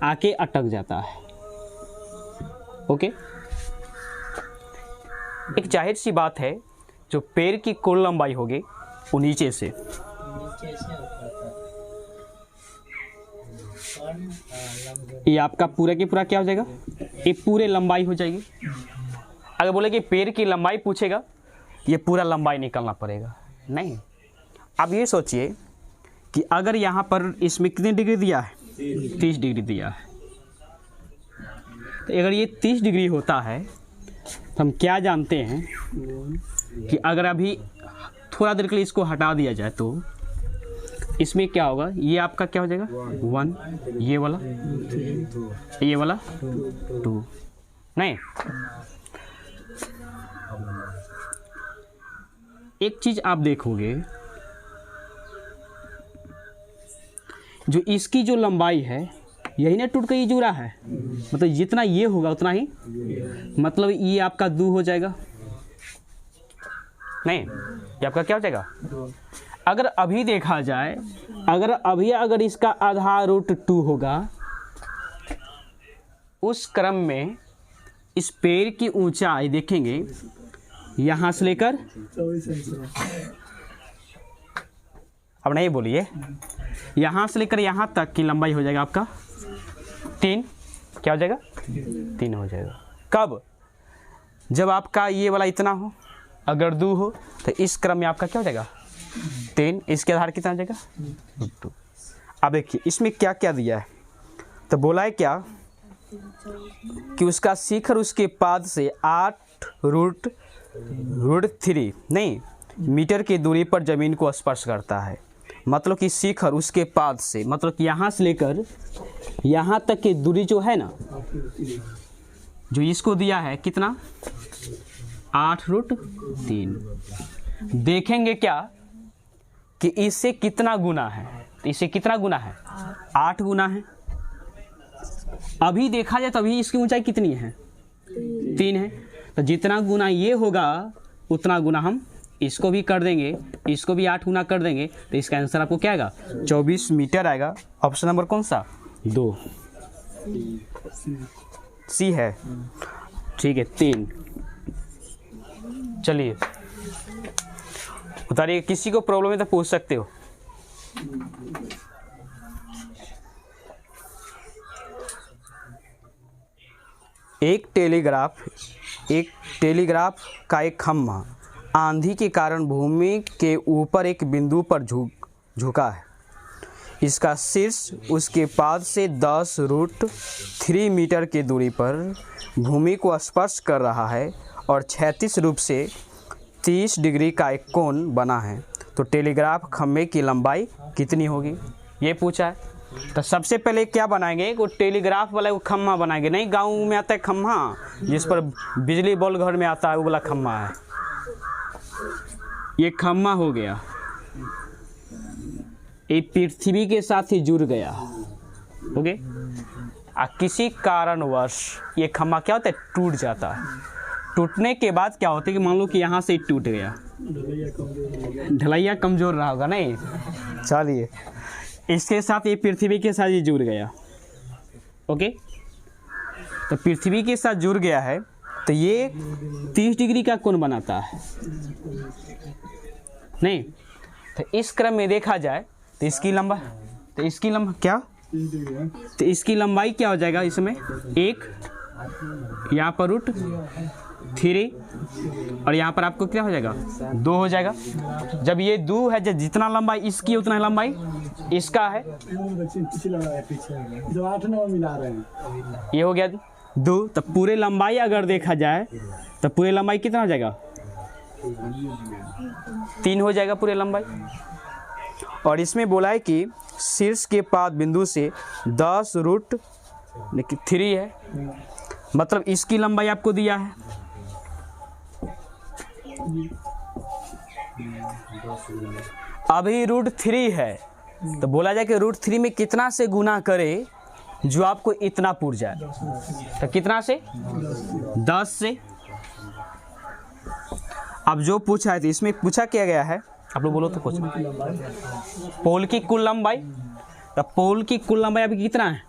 आके अटक जाता है। ओके, एक जाहिर सी बात है, जो पेड़ की कुल लंबाई होगी वो नीचे से ये आपका पूरा की पूरा क्या हो जाएगा, ये पूरे लंबाई हो जाएगी। अगर बोले कि पेड़ की लंबाई पूछेगा, ये पूरा लंबाई निकालना पड़ेगा नहीं। अब ये सोचिए कि अगर यहाँ पर इसमें कितने डिग्री दिया है, 30 डिग्री दिया है, तो अगर ये 30 डिग्री होता है तो हम क्या जानते हैं कि अगर अभी थोड़ा देर के लिए इसको हटा दिया जाए तो इसमें क्या होगा, ये आपका क्या हो जाएगा 1, ये वाला 2 नहीं। एक चीज आप देखोगे, जो इसकी जो लंबाई है यही ना टूट कर ये जुड़ा है, मतलब जितना ये होगा उतना ही, मतलब ये आपका 2 हो जाएगा नहीं, ये आपका क्या हो जाएगा। अगर अभी देखा जाए, अगर इसका आधा √2 होगा, उस क्रम में इस पेड़ की ऊंचाई देखेंगे यहाँ से लेकर, अब नहीं बोलिए, यहाँ से लेकर यहाँ तक की लंबाई हो जाएगा आपका 3, क्या हो जाएगा 3 हो जाएगा। कब, जब आपका ये वाला इतना हो, अगर 2 हो तो इस क्रम में आपका क्या हो जाएगा 3, इसके आधार कितना हो जाएगा √2। अब देखिए इसमें क्या क्या दिया है, तो बोला है क्या कि उसका शिखर उसके पाद से 8 √3 नहीं मीटर की दूरी पर जमीन को स्पर्श करता है। मतलब कि शिखर उसके पाद से, मतलब कि यहाँ से लेकर यहाँ तक की दूरी जो है ना, जो इसको दिया है कितना 8 √3। देखेंगे क्या कि इससे कितना गुना है, इससे कितना गुना है 8 गुना है। अभी देखा जाए तो अभी इसकी ऊंचाई कितनी है 3 है, तो जितना गुना ये होगा उतना गुना हम इसको भी कर देंगे, इसको भी 8 गुना कर देंगे, तो इसका आंसर आपको क्या आएगा 24 मीटर आएगा। ऑप्शन नंबर कौन सा 2 सी है, ठीक है 3। चलिए उतारिए, किसी को प्रॉब्लम है तो पूछ सकते हो। एक टेलीग्राफ का एक खंभा आंधी के कारण भूमि के ऊपर एक बिंदु पर झुका है। इसका शीर्ष उसके पाद से 10 √3 मीटर की दूरी पर भूमि को स्पर्श कर रहा है और क्षैतिज रूप से 30 डिग्री का एक कोण बना है। तो टेलीग्राफ खंभे की लंबाई कितनी होगी, ये पूछा है। तो सबसे पहले क्या बनाएंगे, वो टेलीग्राफ वाला वो खम्भा बनाएंगे। नहीं, गांव में आता है खम्भा जिस पर बिजली बल्ब घर में आता है, वो वाला खम्भा है। ये खम्भा हो गया, ये पृथ्वी के साथ ही जुड़ गया। ओके, किसी कारणवश ये खम्भा क्या होता है, टूट जाता है। टूटने के बाद क्या होता है कि मान लो कि यहाँ से टूट गया, ढलैया कमजोर रहा होगा नहीं, चलिए इसके साथ ये पृथ्वी के साथ ही जुड़ गया। ओके, तो पृथ्वी के साथ जुड़ गया है, तो ये 30 डिग्री का कोण बनाता है नहीं। तो इस क्रम में देखा जाए तो इसकी लंबाई, क्या, तो इसकी लंबाई क्या हो जाएगा इसमें 1, यहाँ पर √3 और यहाँ पर आपको क्या हो जाएगा 2 हो जाएगा। जब ये 2 है, जब जितना लंबाई इसकी उतना लंबाई इसका है, ये हो गया 2। तो पूरे लंबाई अगर देखा जाए तो पूरे लंबाई कितना हो जाएगा 3 हो जाएगा पूरे लंबाई। और इसमें बोला है कि शीर्ष के पाद बिंदु से 10 √3 है, मतलब इसकी लंबाई आपको दिया है। अभी √3 है, तो बोला जाए कि √3 में कितना से गुना करे जो आपको इतना पुर जाए, तो कितना से 10 से, अब जो पूछा है तो इसमें पूछा क्या गया है, आप लोग बोलो तो कुछ। पोल की कुल लंबाई, तो पोल की कुल लंबाई अभी कितना है,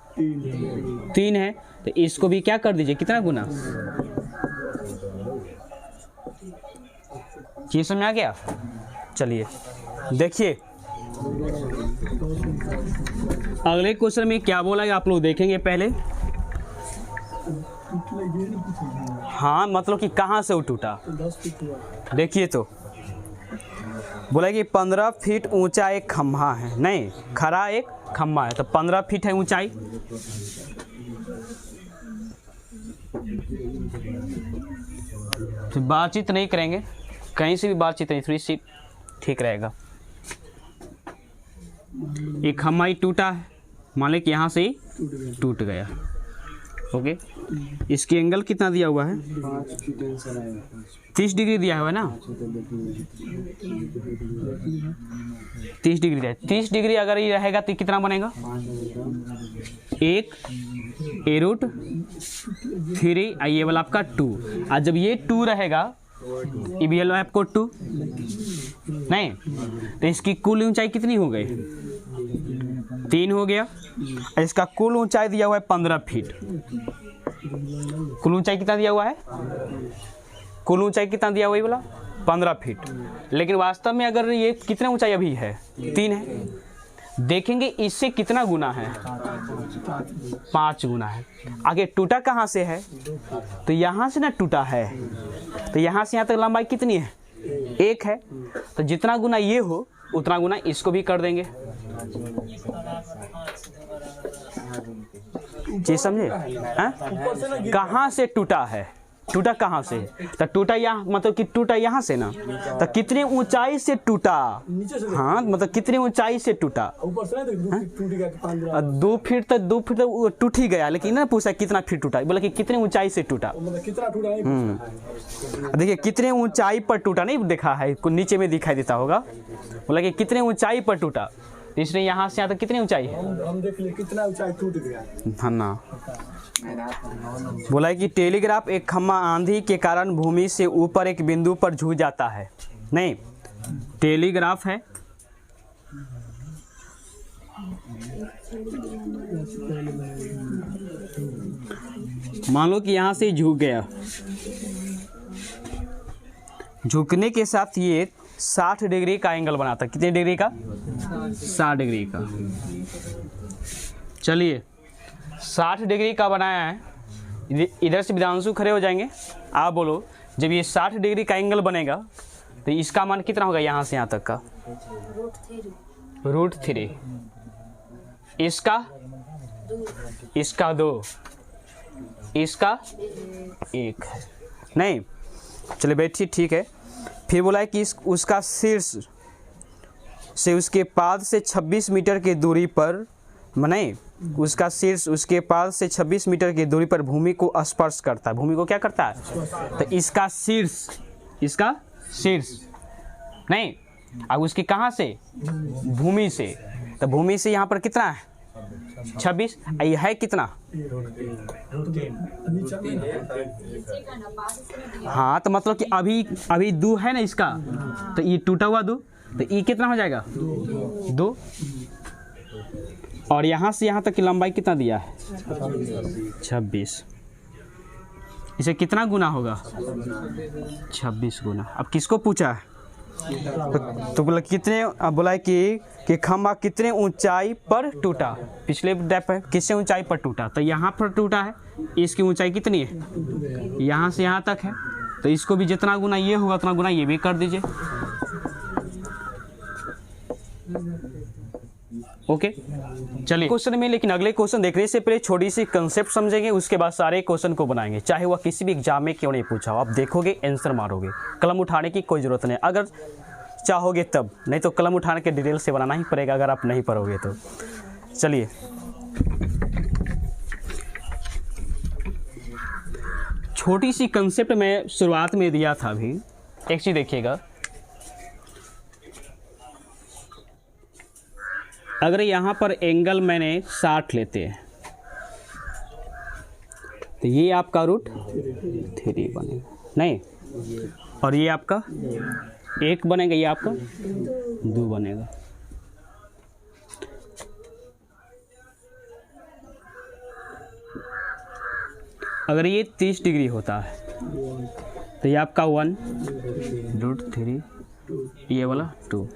3 है, तो इसको भी क्या कर दीजिए, कितना गुना। चीज समझ आ गया। चलिए देखिए अगले क्वेश्चन में क्या बोला है आप लोग देखेंगे पहले। हाँ मतलब कि कहाँ से वो टूटा, देखिए तो बोला कि 15 फीट ऊंचा एक खम्भा है, नहीं खड़ा एक खम्भा है, तो 15 फीट है ऊंचाई। तो बातचीत नहीं करेंगे, कहीं से भी बातचीत नहीं, थोड़ी सी ठीक रहेगा। एक खम्भा ही टूटा है, मान लें कि यहाँ से ही टूट गया। ओके, इसकी एंगल कितना दिया हुआ है, 30 डिग्री दिया हुआ है ना, 30 डिग्री है। 30 डिग्री अगर ये रहेगा तो कितना बनेगा, 1 √3, ये वाला आपका 2, और जब ये 2 रहेगा ये भी वाला आपको 2 नहीं, तो इसकी कुल ऊंचाई कितनी हो गई, 3 हो गया। इसका कुल ऊंचाई दिया हुआ है 15 फीट। कुल ऊंचाई कितना दिया हुआ है, कुल ऊंचाई कितना दिया हुआ है बोला 15 फीट, लेकिन वास्तव में अगर ये कितना ऊंचाई अभी है, 3 है, देखेंगे इससे कितना गुना है, 5 गुना है। आगे टूटा कहाँ से है, तो यहाँ से ना टूटा है, तो यहाँ से यहाँ तक लंबाई कितनी है, 1 है, तो जितना गुना ये हो उतना गुना इसको भी कर देंगे। जी समझे, कहाँ से टूटा है, टूटा कहाँ से, तो टूटा यहाँ, मतलब कि टूटा यहाँ से ना, तो कितने ऊंचाई से टूटा, हाँ मतलब कितनी ऊंचाई से टूटा, 2 फीट तक, 2 फीट तक टूट ही गया, लेकिन ना पूछा कितना फीट टूटा, बोला कि कितनी ऊंचाई से टूटा। देखिए कितने ऊंचाई पर टूटा नहीं देखा है, नीचे में दिखाई देता होगा, बोला कि कितने ऊंचाई पर टूटा, तो इसलिए यहाँ से यहाँ तक कितनी ऊंचाई है, हम देख लिए कितना ऊंचाई टूट गया। हाँ ना, बोला कि टेलीग्राफ एक खम्भा आंधी के कारण भूमि से ऊपर एक बिंदु पर झुक जाता है, नहीं टेलीग्राफ है, मान लो कि यहाँ से झुक गया, झुकने के साथ ये 60 डिग्री का एंगल बनाता है, कितने डिग्री का, 60 डिग्री का। चलिए 60 डिग्री का बनाया है, इधर से विधांशु खड़े हो जाएंगे, आप बोलो जब ये 60 डिग्री का एंगल बनेगा तो इसका मान कितना होगा, यहाँ से यहाँ तक का √3, इसका 2, इसका 1 है, नहीं चलिए बैठिए ठीक है। फिर बोला है कि उसका शीर्ष से उसके पाद से 26 मीटर की दूरी पर, नहीं उसका शीर्ष उसके पाद से 26 मीटर की दूरी पर भूमि को स्पर्श करता है, भूमि को क्या करता है, तो इसका शीर्ष नहीं, अब उसकी कहाँ से, भूमि से, तो भूमि से यहाँ पर कितना है 26, ये है कितना, हाँ तो मतलब कि अभी 2 है ना इसका, तो ये टूटा हुआ 2, तो ये कितना हो जाएगा 2, और यहाँ से यहाँ तक की लंबाई कितना दिया है 26, इसे कितना गुना होगा 26 गुना। अब किसको पूछा है, तो बोला कितने, अब बोला कि खम्भा कितने ऊंचाई पर टूटा, पिछले डेप है किससे ऊंचाई पर टूटा, तो यहाँ पर टूटा है, इसकी ऊंचाई कितनी है, यहाँ से यहाँ तक है, तो इसको भी जितना गुना ये होगा उतना गुना ये भी कर दीजिए। ओके चलिए क्वेश्चन में, लेकिन अगले क्वेश्चन देखने से पहले छोटी सी कंसेप्ट समझेंगे, उसके बाद सारे क्वेश्चन को बनाएंगे, चाहे वह किसी भी एग्जाम में क्यों नहीं पूछा हो, आप देखोगे आंसर मारोगे, कलम उठाने की कोई ज़रूरत नहीं, अगर चाहोगे तब, नहीं तो कलम उठाने के डिटेल से बनाना ही पड़ेगा अगर आप नहीं पढ़ोगे तो। चलिए छोटी सी कंसेप्ट मैं शुरुआत में दिया था, अभी एक चीज़ देखिएगा, अगर यहाँ पर एंगल मैंने 60 लेते हैं तो ये आपका √3 बनेगा, नहीं और ये आपका 1 बनेगा, ये आपका 2 बनेगा। अगर ये 30 डिग्री होता है तो ये आपका 1√3, ये वाला 2।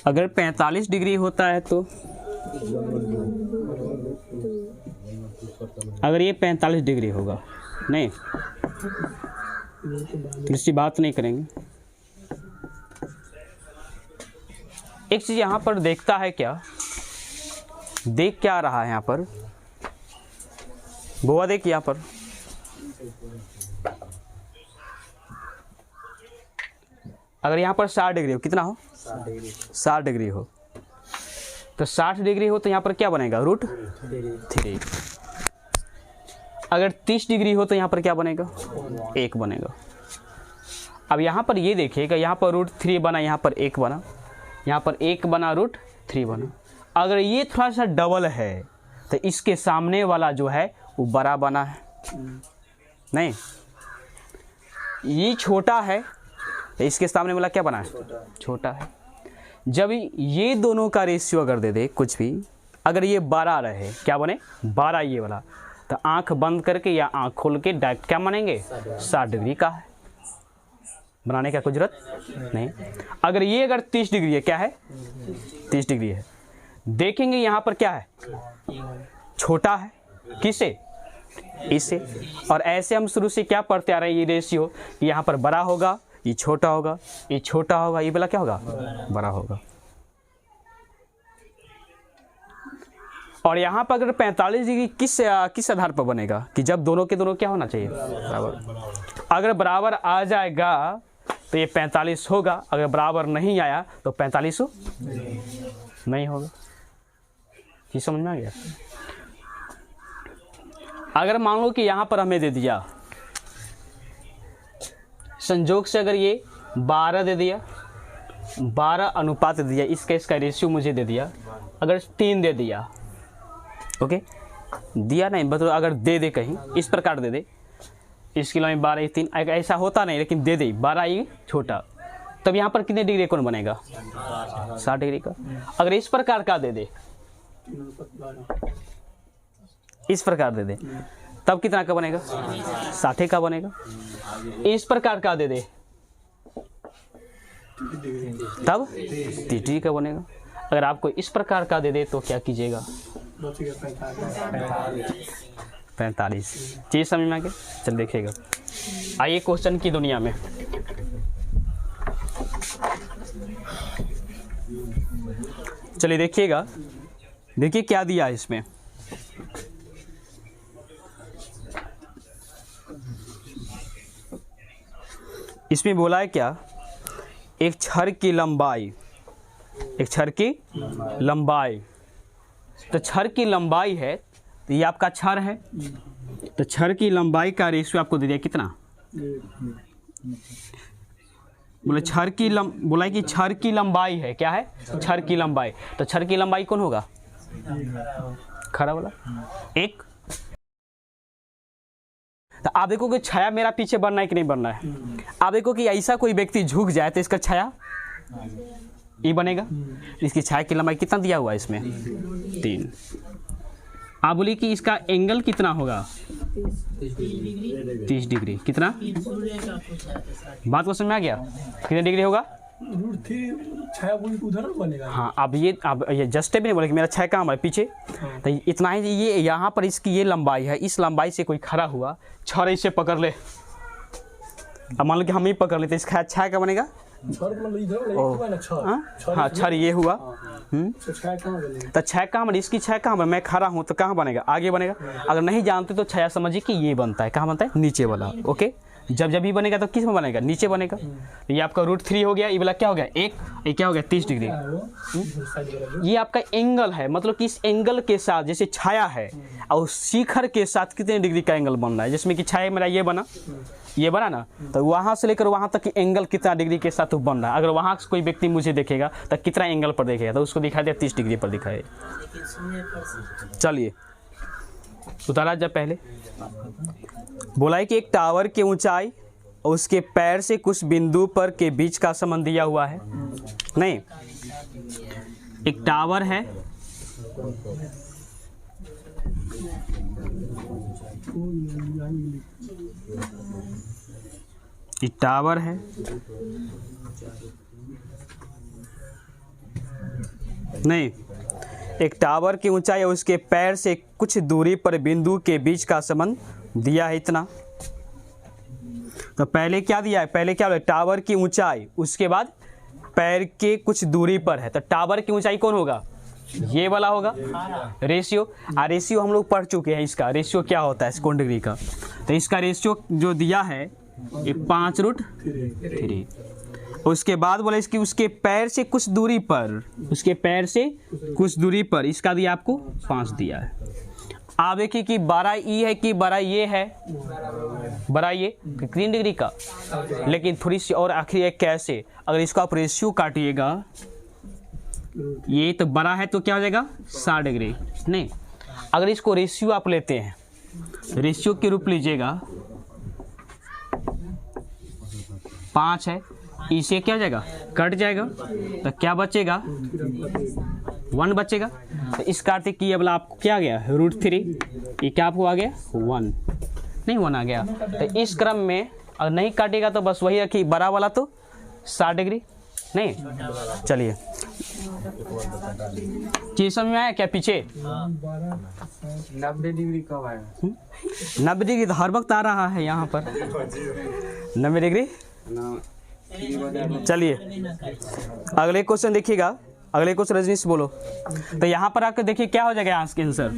अगर 45 डिग्री होता है तो अगर ये 45 डिग्री होगा, नहीं तो इसकी बात नहीं करेंगे। एक चीज़ यहाँ पर देखता है, क्या देख क्या रहा है यहाँ पर, बुआ देख यहाँ पर अगर यहाँ पर 60 डिग्री हो, कितना हो 60 डिग्री हो, तो 60 डिग्री हो तो यहाँ पर क्या बनेगा √3। अगर 30 डिग्री हो तो यहाँ पर क्या बनेगा 1 बनेगा। अब यहाँ पर ये देखिएगा, यहाँ पर √3 बना, यहाँ पर 1 बना, यहाँ पर 1 बना, √3 बना। अगर ये थोड़ा सा डबल है तो इसके सामने वाला जो है वो बड़ा बना है, नहीं ये छोटा है तो इसके सामने वाला क्या बना है छोटा है। जब ये दोनों का रेशियो अगर दे दे कुछ भी, अगर ये 12 रहे, क्या बने 12 ये वाला, तो आंख बंद करके या आंख खोल के डायरेक्ट क्या मानेंगे 60 डिग्री का है, बनाने का कोई जरूरत नहीं। अगर ये अगर 30 डिग्री है, क्या है 30 डिग्री है, देखेंगे यहाँ पर क्या है छोटा है, किसे इससे। और ऐसे हम शुरू से क्या पढ़ते आ रहे हैं, ये रेशियो, यहाँ पर बड़ा होगा, ये छोटा होगा, ये छोटा होगा, ये वाला क्या होगा बड़ा होगा। और यहाँ पर अगर 45 डिग्री किस आधार पर बनेगा कि जब दोनों के दोनों क्या होना चाहिए बराबर। अगर बराबर आ जाएगा तो ये 45 होगा, अगर बराबर नहीं आया तो 45 नहीं होगा। ये समझ में आ गया। अगर मान लो कि यहाँ पर हमें दे दिया संजोग से, अगर ये 12 दे दिया, 12 अनुपात दे दिया, इसका रेशियो मुझे दे दिया, अगर 3 दे दिया, ओके दिया नहीं मतलब अगर दे कहीं इस प्रकार दे दे, इस किलो में 12 3, ऐसा होता नहीं लेकिन दे दे 12 ये छोटा, तब यहाँ पर कितने डिग्री कौन बनेगा 60 डिग्री का। अगर इस प्रकार का दे दे, इस प्रकार दे दे, तब कितना का बनेगा 60 का बनेगा। इस प्रकार का दे दे तब 30 डिग्री का बनेगा। अगर आपको इस प्रकार का दे दे तो क्या कीजिएगा 45। चीज समझ में आ गया। चल देखिएगा, आइए क्वेश्चन की दुनिया में। चलिए देखिएगा, देखिए क्या दिया है इसमें। इसमें बोला है क्या, एक छड़ की लंबाई, एक छड़ की लंबाई, तो छड़ की लंबाई है तो ये आपका छड़ है, तो छड़ की लंबाई का रेशियो आपको दे दिया कितना, बोले छड़ की बोला है कि छड़ की लंबाई है, क्या है छड़ की लंबाई, तो छड़ की लंबाई कौन होगा खड़ा वाला 1। तो आप देखो कि छाया मेरा पीछे बनना है कि नहीं बनना है। आप देखो कि ऐसा कोई व्यक्ति झुक जाए तो इसका छाया ये बनेगा। इसकी छाया की लंबाई कितना दिया हुआ है इसमें 3। आप बोलिए कि इसका एंगल कितना होगा 30 डिग्री। कितना बात को समझ में आ गया, कितने डिग्री होगा उधर बनेगा। हाँ अब ये जस्ट भी नहीं बोले कि मेरा छाया कहाँ है पीछे, तो इतना ही ये यहाँ पर इसकी ये लंबाई है, इस लंबाई से कोई खड़ा हुआ छड़ इसे पकड़ ले, अब मान लो कि हम ही पकड़ लेते, इसका छाया क्या बनेगा हाँ छड़ ये हुआ तो छाया कहाँ बने, इसकी छाया कहाँ बने, मैं खड़ा हूँ तो कहाँ बनेगा आगे बनेगा। अगर नहीं जानते तो छाया समझिए कि ये बनता है, कहाँ बनता है नीचे वाला। ओके जब ही बनेगा तो किस में बनेगा नीचे बनेगा। ये आपका √3 हो गया, ये वाला क्या हो गया 1, ये क्या हो गया 30 डिग्री। ये आपका एंगल है, मतलब कि इस एंगल के साथ जैसे छाया है और शिखर के साथ कितने डिग्री का एंगल बन रहा है, जिसमें कि छाया मेरा ये बना ना, तो वहाँ से लेकर वहाँ तक एंगल कितना डिग्री के साथ बन रहा है। अगर वहाँ से कोई व्यक्ति मुझे देखेगा तो कितना एंगल पर देखेगा, तो उसको दिखा दिया 30 डिग्री पर दिखाए। चलिए उतारा जब पहले बोला है कि एक टावर की ऊंचाई और उसके पैर से कुछ बिंदु पर के बीच का संबंध दिया हुआ है। नहीं, एक टावर है, एक टावर है, नहीं, एक टावर की ऊंचाई और उसके पैर से कुछ दूरी पर बिंदु के बीच का संबंध दिया है इतना। तो पहले क्या दिया है, पहले क्या बोला, टावर की ऊंचाई, उसके बाद पैर के कुछ दूरी पर है। तो टावर की ऊंचाई कौन होगा, ये वाला होगा रेशियो। रेशियो हम लोग पढ़ चुके हैं, इसका रेशियो क्या होता है सेकंड डिग्री का। तो इसका रेशियो जो दिया है ये 5√3। उसके बाद बोला इसकी उसके पैर से कुछ दूरी पर, उसके पैर से कुछ दूरी पर इसका दिया आपको 5 दिया है। आप देखिए कि 12 ई है कि 12 ये है, 12 ये 3 डिग्री का, लेकिन थोड़ी सी और आखिरी है कैसे, अगर इसको आप रेशियो काटिएगा, ये तो बड़ा है तो क्या हो जाएगा 60 डिग्री। नहीं, अगर इसको रेशियो आप लेते हैं, रेशियो के रूप लीजिएगा, 5 है, इसे क्या हो जाएगा, कट जाएगा, तो क्या बचेगा, 1 बचेगा। तो इस कार्तिक की अब आपको क्या आ गया, √3, ये क्या आपको आ गया 1, नहीं 1 आ गया। तो इस क्रम में अगर नहीं काटेगा तो बस वही रखिए, बड़ा वाला तो 60 डिग्री। नहीं, चलिए चीज समझ में आया क्या पीछे? 90 डिग्री कब आएगा? 90 डिग्री तो हर वक्त आ रहा है यहाँ पर, 90 डिग्री। चलिए अगले क्वेश्चन देखिएगा, अगले क्वेश्चन रजनीश बोलो। तो यहाँ पर आकर देखिए क्या हो जाएगा आंसर,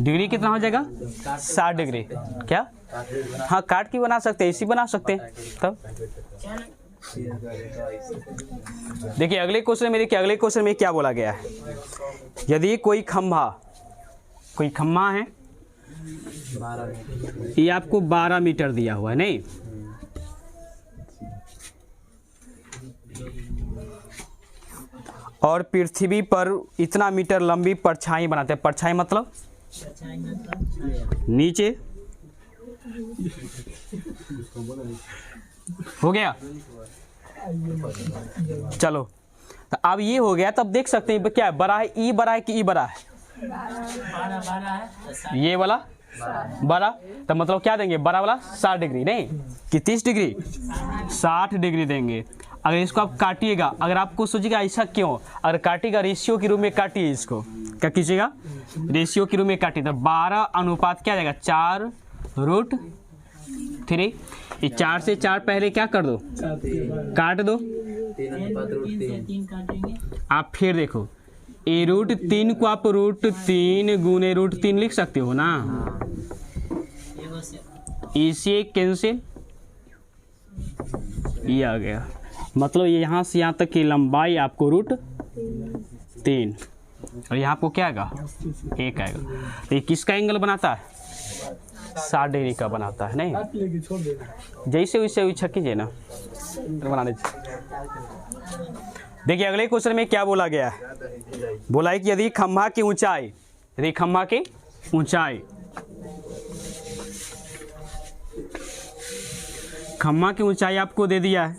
डिग्री कितना हो जाएगा 60 डिग्री। क्या, हाँ काट के बना सकते हैं, इसी बना सकते हैं। तब देखिए अगले क्वेश्चन में, देखिए अगले क्वेश्चन में क्या बोला गया है, यदि कोई खंभा है, ये आपको 12 मीटर दिया हुआ है, नहीं, और पृथ्वी पर इतना मीटर लंबी परछाई बनाते हैं। परछाई मतलब नीचे, हो गया। चलो तो अब ये हो गया, तब देख सकते हैं क्या है, बड़ा है, ई बड़ा है कि ई बड़ा है, ये वाला बड़ा, तो मतलब क्या देंगे, बड़ा वाला 60 डिग्री, नहीं कि 30 डिग्री, 60 डिग्री देंगे। अगर इसको आप काटिएगा, अगर आपको सोचिएगा ऐसा क्यों, अगर काटिएगा रेशियो के रूप में काटिए, इसको क्या कीजिएगा, रेशियो के रूप में काटिए, तो 12 अनुपात क्या जाएगा 4√3। ये 4 से 4 पहले क्या कर दो, काट दो, 3 आप फिर देखो, ए √3 को आप √3 गुने √3 लिख सकते हो ना, इसे कैंसिल, ये आ गया, मतलब ये यहाँ से यहाँ तक की लंबाई आपको √3, और यहाँ आपको क्या आएगा 1 आएगा। तो ये किसका एंगल बनाता है, 60 डिग्री का बनाता है। नहीं, जैसे वैसे इच्छा कीजिए ना, बना दीजिए। देखिए अगले क्वेश्चन में क्या बोला गया है, बोला है कि यदि खंभा की ऊंचाई आपको दे दिया है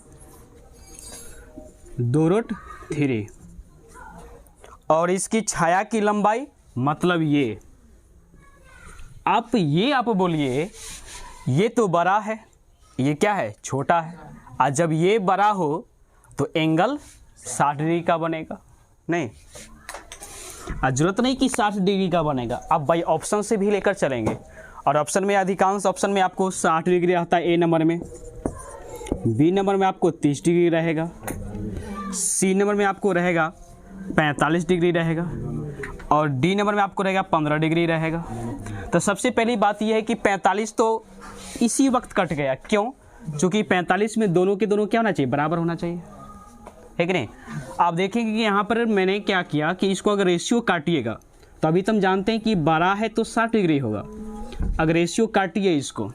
2√3, और इसकी छाया की लंबाई मतलब ये, आप बोलिए ये तो बड़ा है, ये क्या है छोटा है, और जब ये बड़ा हो तो एंगल 60 डिग्री का बनेगा। नहीं, जरूरत नहीं कि 60 डिग्री का बनेगा, आप भाई ऑप्शन से भी लेकर चलेंगे, और ऑप्शन में अधिकांश ऑप्शन में आपको 60 डिग्री रहता है, ए नंबर में, बी नंबर में आपको 30 डिग्री रहेगा, सी नंबर में आपको रहेगा 45 डिग्री रहेगा, और डी नंबर में आपको रहेगा 15 डिग्री रहेगा। तो सबसे पहली बात यह है कि 45 तो इसी वक्त कट गया, क्यों, क्योंकि 45 में दोनों के दोनों क्या होना चाहिए, बराबर होना चाहिए, है कि नहीं। आप देखेंगे कि यहाँ पर मैंने क्या किया कि इसको अगर रेशियो काटिएगा, तो अभी तो हम जानते हैं कि 12 है तो 60 डिग्री होगा, अगर रेशियो काटिए इसको,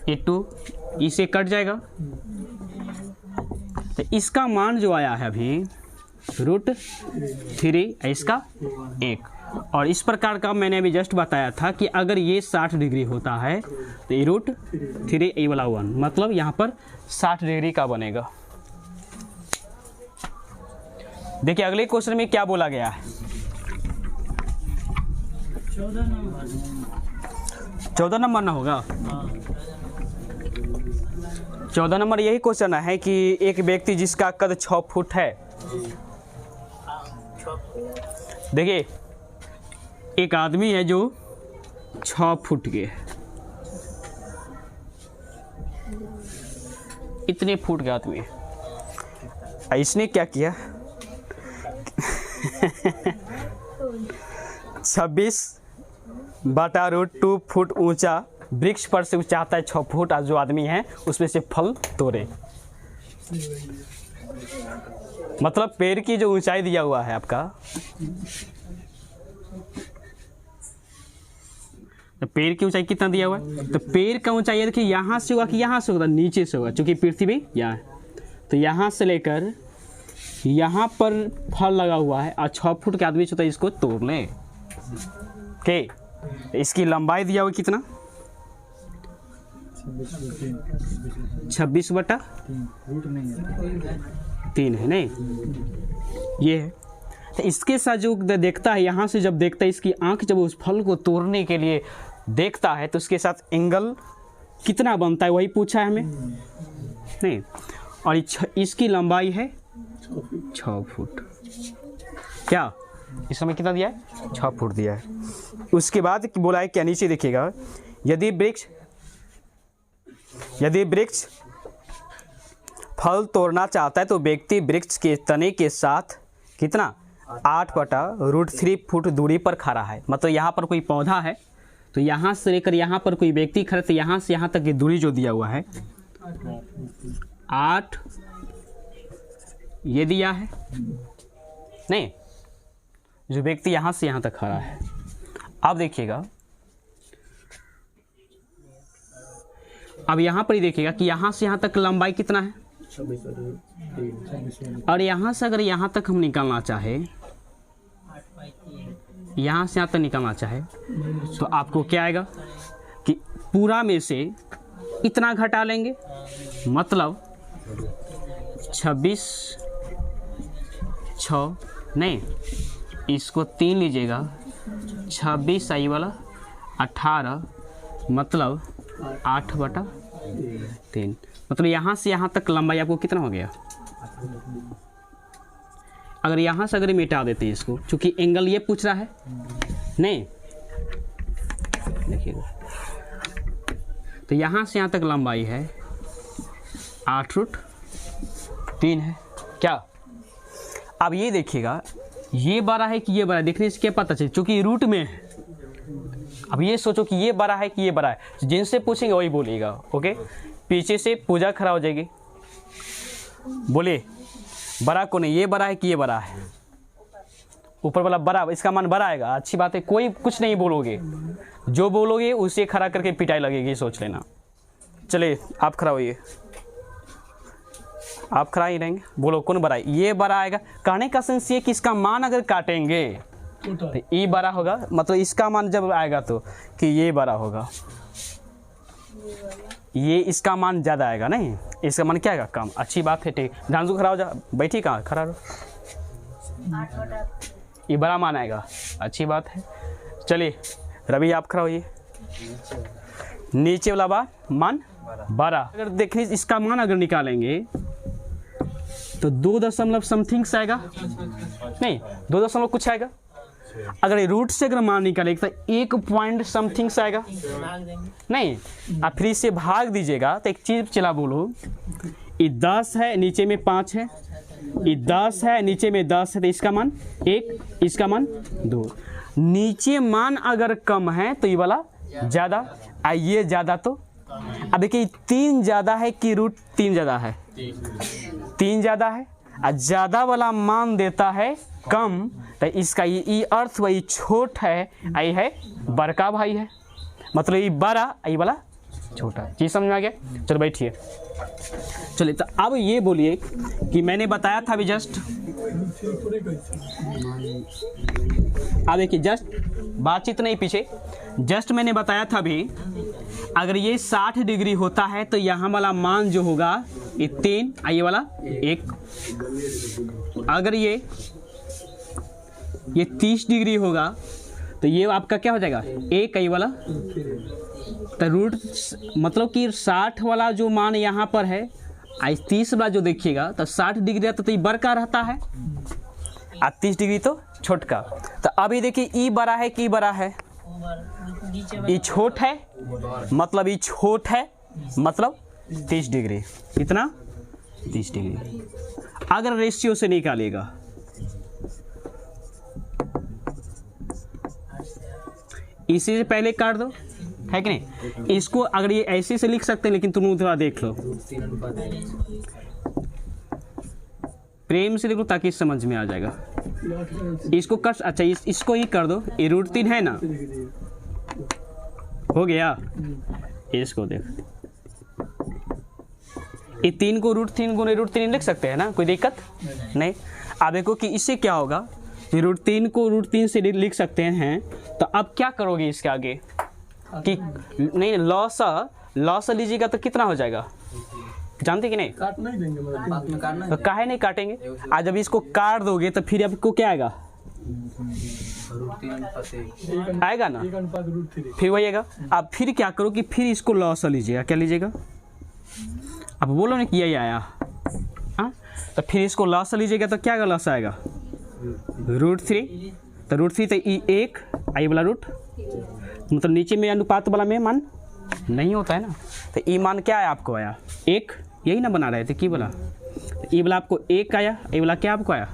ये 2 इसे कट जाएगा, तो इसका मान जो आया है अभी √3, इसका 1, और इस प्रकार का मैंने अभी जस्ट बताया था कि अगर ये 60 डिग्री होता है तो ये √3 ये वाला 1 मतलब यहाँ पर 60 डिग्री का बनेगा। देखिए अगले क्वेश्चन में क्या बोला गया है, 14 नंबर ना होगा। 14 नंबर यही क्वेश्चन है कि एक व्यक्ति जिसका कद 6 फुट है, देखिए एक आदमी है जो 6 फुट के है, इतने फुट के आदमी है। इसने क्या किया 26/√2 फुट ऊंचा वृक्ष पर से चाहता है 6 फुट जो आदमी है उसमें से फल तोड़े। मतलब पेड़ की जो ऊंचाई दिया हुआ है आपका, तो पेड़ की ऊंचाई कितना दिया हुआ है, तो पेड़ का ऊंचाई ये देखिए यहाँ से होगा कि यहाँ से होगा, नीचे से होगा, क्योंकि पृथ्वी यहाँ है। तो यहाँ से लेकर यहाँ पर फल लगा हुआ है और 6 फुट के आदमी से इसको तोड़ लें। ओके, इसकी लंबाई दिया हुआ कितना 26/3 है नहीं, ये है। तो इसके साथ जो देखता है यहाँ से जब देखता है इसकी आंख जब उस फल को तोड़ने के लिए देखता है तो उसके साथ एंगल कितना बनता है वही पूछा है हमें नहीं। और इसकी लंबाई है 6 फुट। क्या इस समय कितना दिया है 6 फुट दिया है। उसके बाद बोला है क्या, नीचे देखिएगा, यदि वृक्ष फल तोड़ना चाहता है तो व्यक्ति वृक्ष के तने के साथ कितना 8/√3 फुट दूरी पर खड़ा है। मतलब यहाँ पर कोई पौधा है तो यहाँ से लेकर यहाँ पर कोई व्यक्ति खड़ा, तो यहाँ से यहाँ तक की दूरी जो दिया हुआ है 8 ये दिया है नहीं, जो व्यक्ति यहाँ से यहाँ तक खड़ा है। अब देखिएगा, अब यहाँ पर ही देखिएगा कि यहाँ से यहाँ तक लंबाई कितना है, और यहाँ से अगर यहाँ तक हम निकालना चाहे, यहाँ से यहाँ तक निकालना चाहे तो आपको क्या आएगा कि पूरा में से इतना घटा लेंगे, मतलब 26/6 नहीं, इसको 3 लीजिएगा, 26 आई वाला 18 मतलब 8/3, मतलब यहाँ से यहाँ तक लंबाई आपको कितना हो गया। अगर यहाँ से अगर मिटा देते हैं इसको, क्योंकि एंगल ये पूछ रहा है नहीं, देखिएगा तो यहाँ से यहाँ तक लंबाई है 8√3 है। क्या अब ये देखिएगा ये बड़ा है कि ये बड़ा है, देखने से क्या पता चले, क्योंकि रूट में है। अब ये सोचो कि ये बड़ा है कि ये बड़ा है, जिनसे पूछेंगे वही बोलिएगा। ओके, पीछे से पूजा खड़ा हो जाएगी, बोले बड़ा को नहीं, ये बड़ा है कि ये बड़ा है, ऊपर वाला बड़ा, इसका मान बड़ा आएगा, अच्छी बात है, कोई कुछ नहीं बोलोगे, जो बोलोगे उसे खड़ा करके पिटाई लगेगी, सोच लेना। चलिए आप खड़ा होइए, आप खड़ा ही रहेंगे, बोलो कौन बड़ा है, ये बड़ा आएगा। कहने का सेंस ये कि इसका मान अगर काटेंगे तो ये बड़ा होगा, मतलब इसका मान जब आएगा तो कि ये बड़ा होगा, ये इसका मान ज़्यादा आएगा नहीं, इसका मान क्या आएगा कम। अच्छी बात है, ठीक, ध्यान से खड़ा हो जा, बैठी कहाँ खड़ा रहो, ये बड़ा मान आएगा, अच्छी बात है। चलिए रवि आप खड़ा होइए, नीचे वाला मान बड़ा, अगर देखिए इसका मान अगर निकालेंगे तो 2 समथिंग से आएगा नहीं, 2 कुछ आएगा। अगर रूट से अगर मान निकालेगा तो 1 पॉइंट समथिंग से आएगा नहीं, आप फिर से भाग दीजिएगा तो एक चीज चला बोलो, ये 10 है नीचे में 5 है, ये 10 है नीचे में 10 है, तो इसका मान 1, इसका मान 2। नीचे मान अगर कम है तो ये वाला ज़्यादा, ये ज़्यादा, तो अब देखिए 3 ज़्यादा है कि √3 ज़्यादा है, 3 ज़्यादा है, और ज़्यादा वाला मान देता है कम, तो इसका ये अर्थ वही छोट है, आई है बड़का भाई है, मतलब ये बड़ा, ये वाला छोटा। चीज समझ में आ गया? चलो बैठिए। चलिए तो अब ये बोलिए कि मैंने बताया था अभी जस्ट, अब देखिए जस्ट बातचीत नहीं पीछे, जस्ट मैंने बताया था अभी, अगर ये 60 डिग्री होता है तो यहाँ वाला मान जो होगा ये 3, ये वाला 1। अगर ये 30 डिग्री होगा तो ये आपका क्या हो जाएगा 1, ये वाला तो रूट, मतलब कि 60 वाला जो मान यहाँ पर है, 30 वाला जो देखिएगा तो 60 डिग्री रहता तो ये बड़का रहता है और 30 डिग्री तो छोटका। तो अभी देखिए ई बड़ा है कि बड़ा है, ये छोट है मतलब ये छोट है मतलब 30 डिग्री। कितना? 30 डिग्री। अगर रेशियो से निकालिएगा इसी से पहले काट दो, है कि नहीं? इसको अगर ये ऐसे से लिख सकते हैं, लेकिन तुम थोड़ा देख लो, प्रेम से देखो ताकि समझ में आ जाएगा। इसको कर, अच्छा इसको ही कर दो, ये √3 है ना, हो गया। इसको देख, ये 3 को √3 गुने √3 लिख सकते हैं ना, कोई दिक्कत नहीं। अब देखो कि इससे क्या होगा, √3 को √3 से लिख सकते हैं। तो अब क्या करोगे इसके आगे कि नहीं, लॉस लीजिएगा तो कितना हो जाएगा, जानते कि नहीं? काट नहीं देंगे मतलब। तो काहे नहीं काटेंगे? आज जब इसको काट दोगे तो फिर आपको क्या आएगा, आएगा ना, 1:√3। फिर वही आएगा। अब फिर क्या करो कि फिर इसको लॉस लीजिएगा, क्या लीजिएगा? अब बोलो ना कि यही आया, हाँ? तो फिर इसको लॉस लीजिएगा तो क्या लॉस आएगा, √3। तो √3 तो ई 1, आई वाला रूट, मतलब नीचे में अनुपात वाला में मान नहीं होता है ना, तो ई मान क्या आया आपको, आया 1, यही ना बना रहे थे कि बोला, ई वाला आपको 1 आया, ये वाला क्या आपको आया,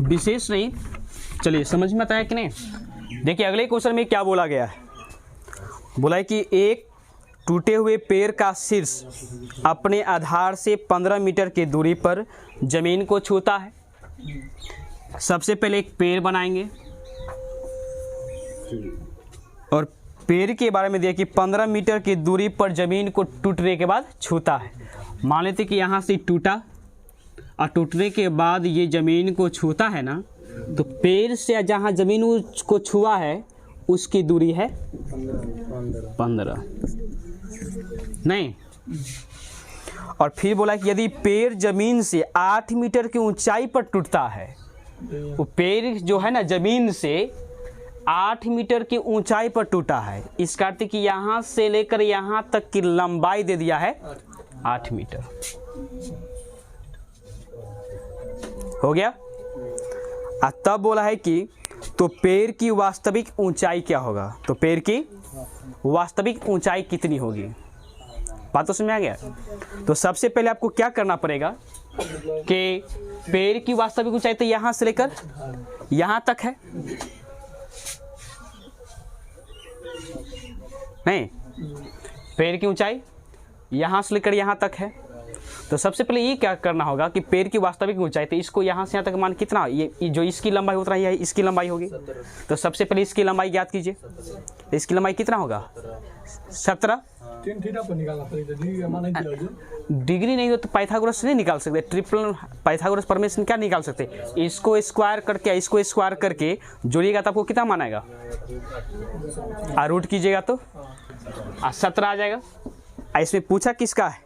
विशेष नहीं। चलिए समझ में आता है कि नहीं? देखिए अगले क्वेश्चन में क्या बोला गया है, बोला है कि एक टूटे हुए पेड़ का शीर्ष अपने आधार से 15 मीटर की दूरी पर जमीन को छूता है। सबसे पहले एक पेड़ बनाएंगे और पेड़ के बारे में दिया कि 15 मीटर की दूरी पर जमीन को टूटने के बाद छूता है। मान लेते कि यहाँ से टूटा और टूटने के बाद ये जमीन को छूता है ना, तो पेड़ से जहाँ जमीन को छुआ है उसकी दूरी है 15 नहीं। और फिर बोला कि यदि पेड़ जमीन से 8 मीटर की ऊंचाई पर टूटता है, वो पेड़ जो है ना जमीन से 8 मीटर की ऊंचाई पर टूटा है, इसका अर्थ कि यहाँ से लेकर यहाँ तक की लंबाई दे दिया है 8 मीटर। हो गया। तब बोला है कि तो पेड़ की वास्तविक ऊंचाई क्या होगा, तो पेड़ की वास्तविक ऊंचाई कितनी होगी। बात तो समझ में आ गया। तो सबसे पहले आपको क्या करना पड़ेगा कि पेड़ की वास्तविक ऊंचाई तो यहाँ से लेकर यहाँ तक है नहीं, पेड़ की ऊंचाई यहाँ से लेकर यहाँ तक है। तो सबसे पहले ये क्या करना होगा कि पेड़ की वास्तविक ऊंचाई, तो इसको यहाँ से यहाँ तक मान कितना, ये जो इसकी लंबाई उतना ही है, इसकी लंबाई होगी। तो सबसे पहले इसकी लंबाई ज्ञात कीजिए। इसकी लंबाई कितना होगा 17। डिग्री नहीं हो तो पाइथागोरस से नहीं निकाल सकते, ट्रिपल पाइथागोरस प्रमेय से क्या निकाल सकते, इसको स्क्वायर करके जोड़िएगा तो आपको कितना मान आएगा, रूट कीजिएगा तो 17 आ जाएगा। इसमें पूछा किसका है,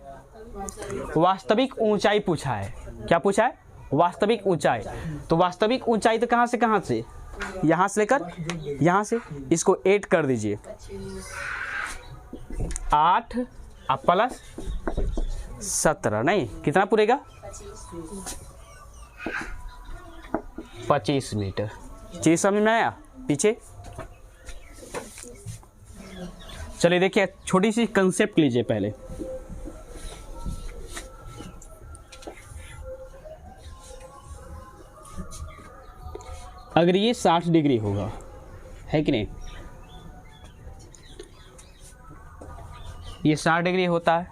वास्तविक ऊंचाई पूछा है। क्या पूछा है, वास्तविक ऊंचाई। तो वास्तविक ऊंचाई तो कहाँ से, यहाँ से लेकर यहाँ से, इसको 8 कर दीजिए, 8 प्लस 17 नहीं कितना पूरेगा 25 मीटर। चीज समझ में आया पीछे। चलिए देखिए छोटी सी कंसेप्ट लीजिए पहले। अगर ये 60 डिग्री होगा, है कि नहीं, ये 60 डिग्री होता है,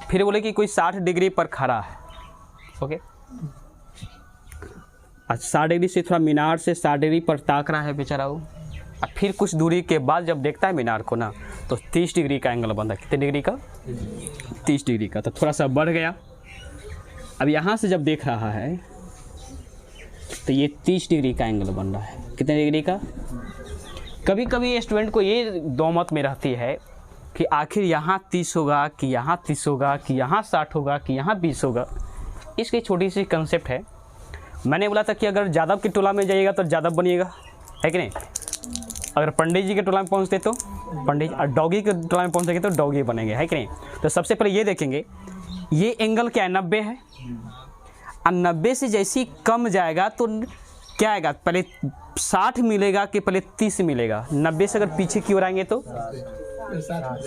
फिर बोले कि कोई 60 डिग्री पर खड़ा है, ओके, आज 60 डिग्री से थोड़ा मीनार से 60 डिग्री पर ताक रहा है बेचारा वो। और फिर कुछ दूरी के बाद जब देखता है मीनार को ना, तो 30 डिग्री का एंगल बन रहा है। कितने डिग्री का? 30 डिग्री का। तो थोड़ा सा बढ़ गया। अब यहाँ से जब देख रहा है तो ये 30 डिग्री का एंगल बन रहा है। कितने डिग्री का? कभी कभी स्टूडेंट को ये दो मत में रहती है कि आखिर यहाँ 30 होगा कि यहाँ 30 होगा कि यहाँ 60 होगा कि यहाँ 20 होगा। इसकी छोटी सी कंसेप्ट है। मैंने बोला था कि अगर यादव की टोला में जाइएगा तो यादव बनिएगा, है कि नहीं? अगर पंडित जी के टोला में पहुँचते तो पंडित, और डॉगी के टोला में पहुँचेंगे तो डॉगी बनेंगे, है कि नहीं? तो सबसे पहले ये देखेंगे, ये एंगल क्या है? 90 है। और 90 से जैसे ही कम जाएगा तो क्या आएगा? पहले 60 मिलेगा कि पहले 30 मिलेगा? 90 से अगर पीछे की ओर आएंगे तो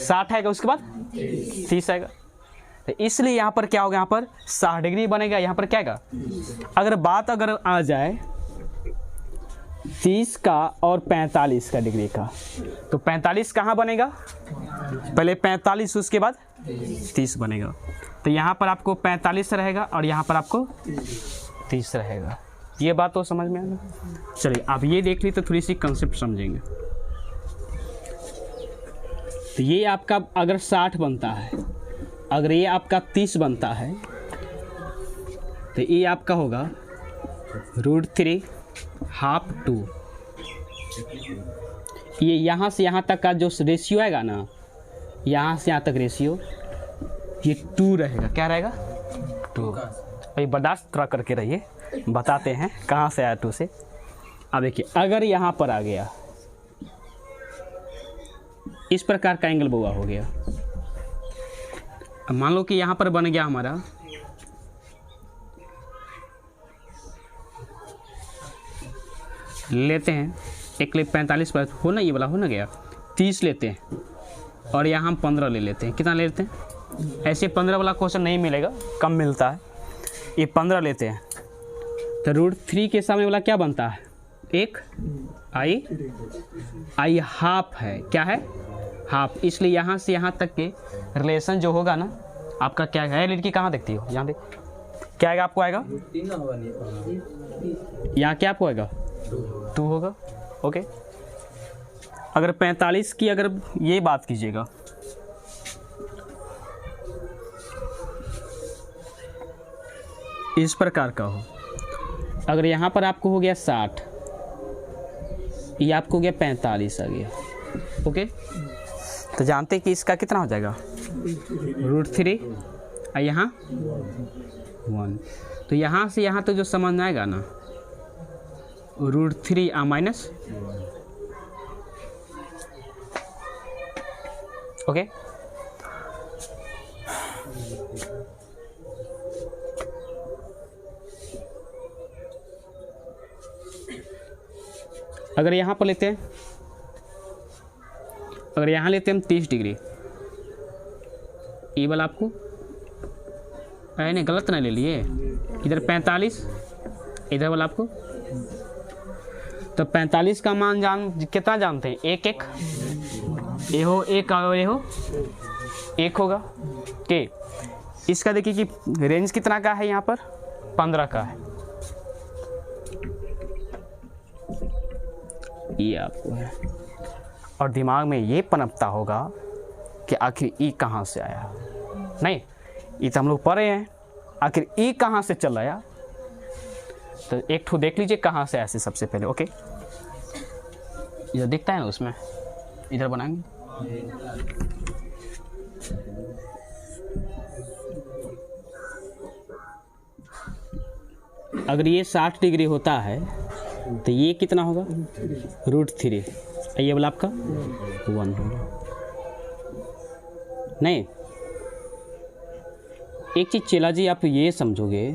60 आएगा, उसके बाद 30 आएगा। तो इसलिए यहाँ पर क्या होगा? यहाँ पर 60 डिग्री बनेगा। यहाँ पर क्या आएगा? अगर बात आ जाए 30 का और 45 का डिग्री का, तो 45 कहाँ बनेगा? पहले 45, उसके बाद 30 बनेगा। तो यहाँ पर आपको 45 रहेगा और यहाँ पर आपको 30 रहेगा। ये बात तो समझ में आ गई। चलिए आप ये देख ली तो थोड़ी सी कंसेप्ट समझेंगे। तो ये आपका अगर 60 बनता है, अगर ये आपका 30 बनता है, तो ये आपका होगा √3 हाफ 2। ये यहाँ से यहाँ तक का जो रेशियो आएगा ना, यहाँ से यहाँ तक रेशियो ये 2 रहेगा। क्या रहेगा? 2। भाई बर्दाश्त थोड़ा करके रहिए, बताते हैं कहाँ से आया 2 से। अब देखिए, अगर यहाँ पर आ गया इस प्रकार का एंगल बुआ हो गया। अब मान लो कि यहाँ पर बन गया हमारा लेते हैं एक ले 45 पर हो ना, ये वाला हो ना गया 30 लेते हैं और यहाँ हम 15 ले लेते हैं। कितना ले लेते हैं? ऐसे 15 वाला क्वेश्चन नहीं मिलेगा, कम मिलता है। ये 15 लेते हैं तो √3 के सामने वाला क्या बनता है? एक आई हाफ है। क्या है? हाफ। इसलिए यहाँ से यहाँ तक के रिलेशन जो होगा ना आपका क्या है? लड़की कहाँ देखती हो? यहाँ देख, क्या आएगा आपको? आएगा यहाँ क्या आपको आएगा? 2 होगा। ओके। अगर 45 की अगर ये बात कीजिएगा, इस प्रकार का हो, अगर यहाँ पर आपको हो गया 60, ये आपको हो गया 45 आ गया। ओके। तो जानते हैं कि इसका कितना हो जाएगा? √3 और यहाँ 1। तो यहाँ से यहाँ तक जो समझ आएगा ना, √3 माइनस। ओके। अगर यहाँ पर लेते हैं, अगर यहाँ लेते हैं हम 30 डिग्री, ये वाला आपको नहीं गलत ना ले लिए, इधर 45, इधर वाला आपको। तो 45 का मान कितना जानते हैं? 1 1, ये हो 1 और ये हो 1 होगा। के इसका देखिए कि रेंज कितना का है? यहाँ पर 15 का है। ये आपको है और दिमाग में ये पनपता होगा कि आखिर ई कहाँ से आया। नहीं, ये तो हम लोग पढ़े हैं, आखिर ई कहाँ से चल आया। तो एक ठो देख लीजिए कहाँ से ऐसे सबसे पहले। ओके, इधर दिखता है ना, उसमें इधर बनाएंगे। अगर ये 60 डिग्री होता है तो ये कितना होगा? √3। ये वाला आपका 1 होगा। नहीं, एक चीज़ चेला जी आप ये समझोगे,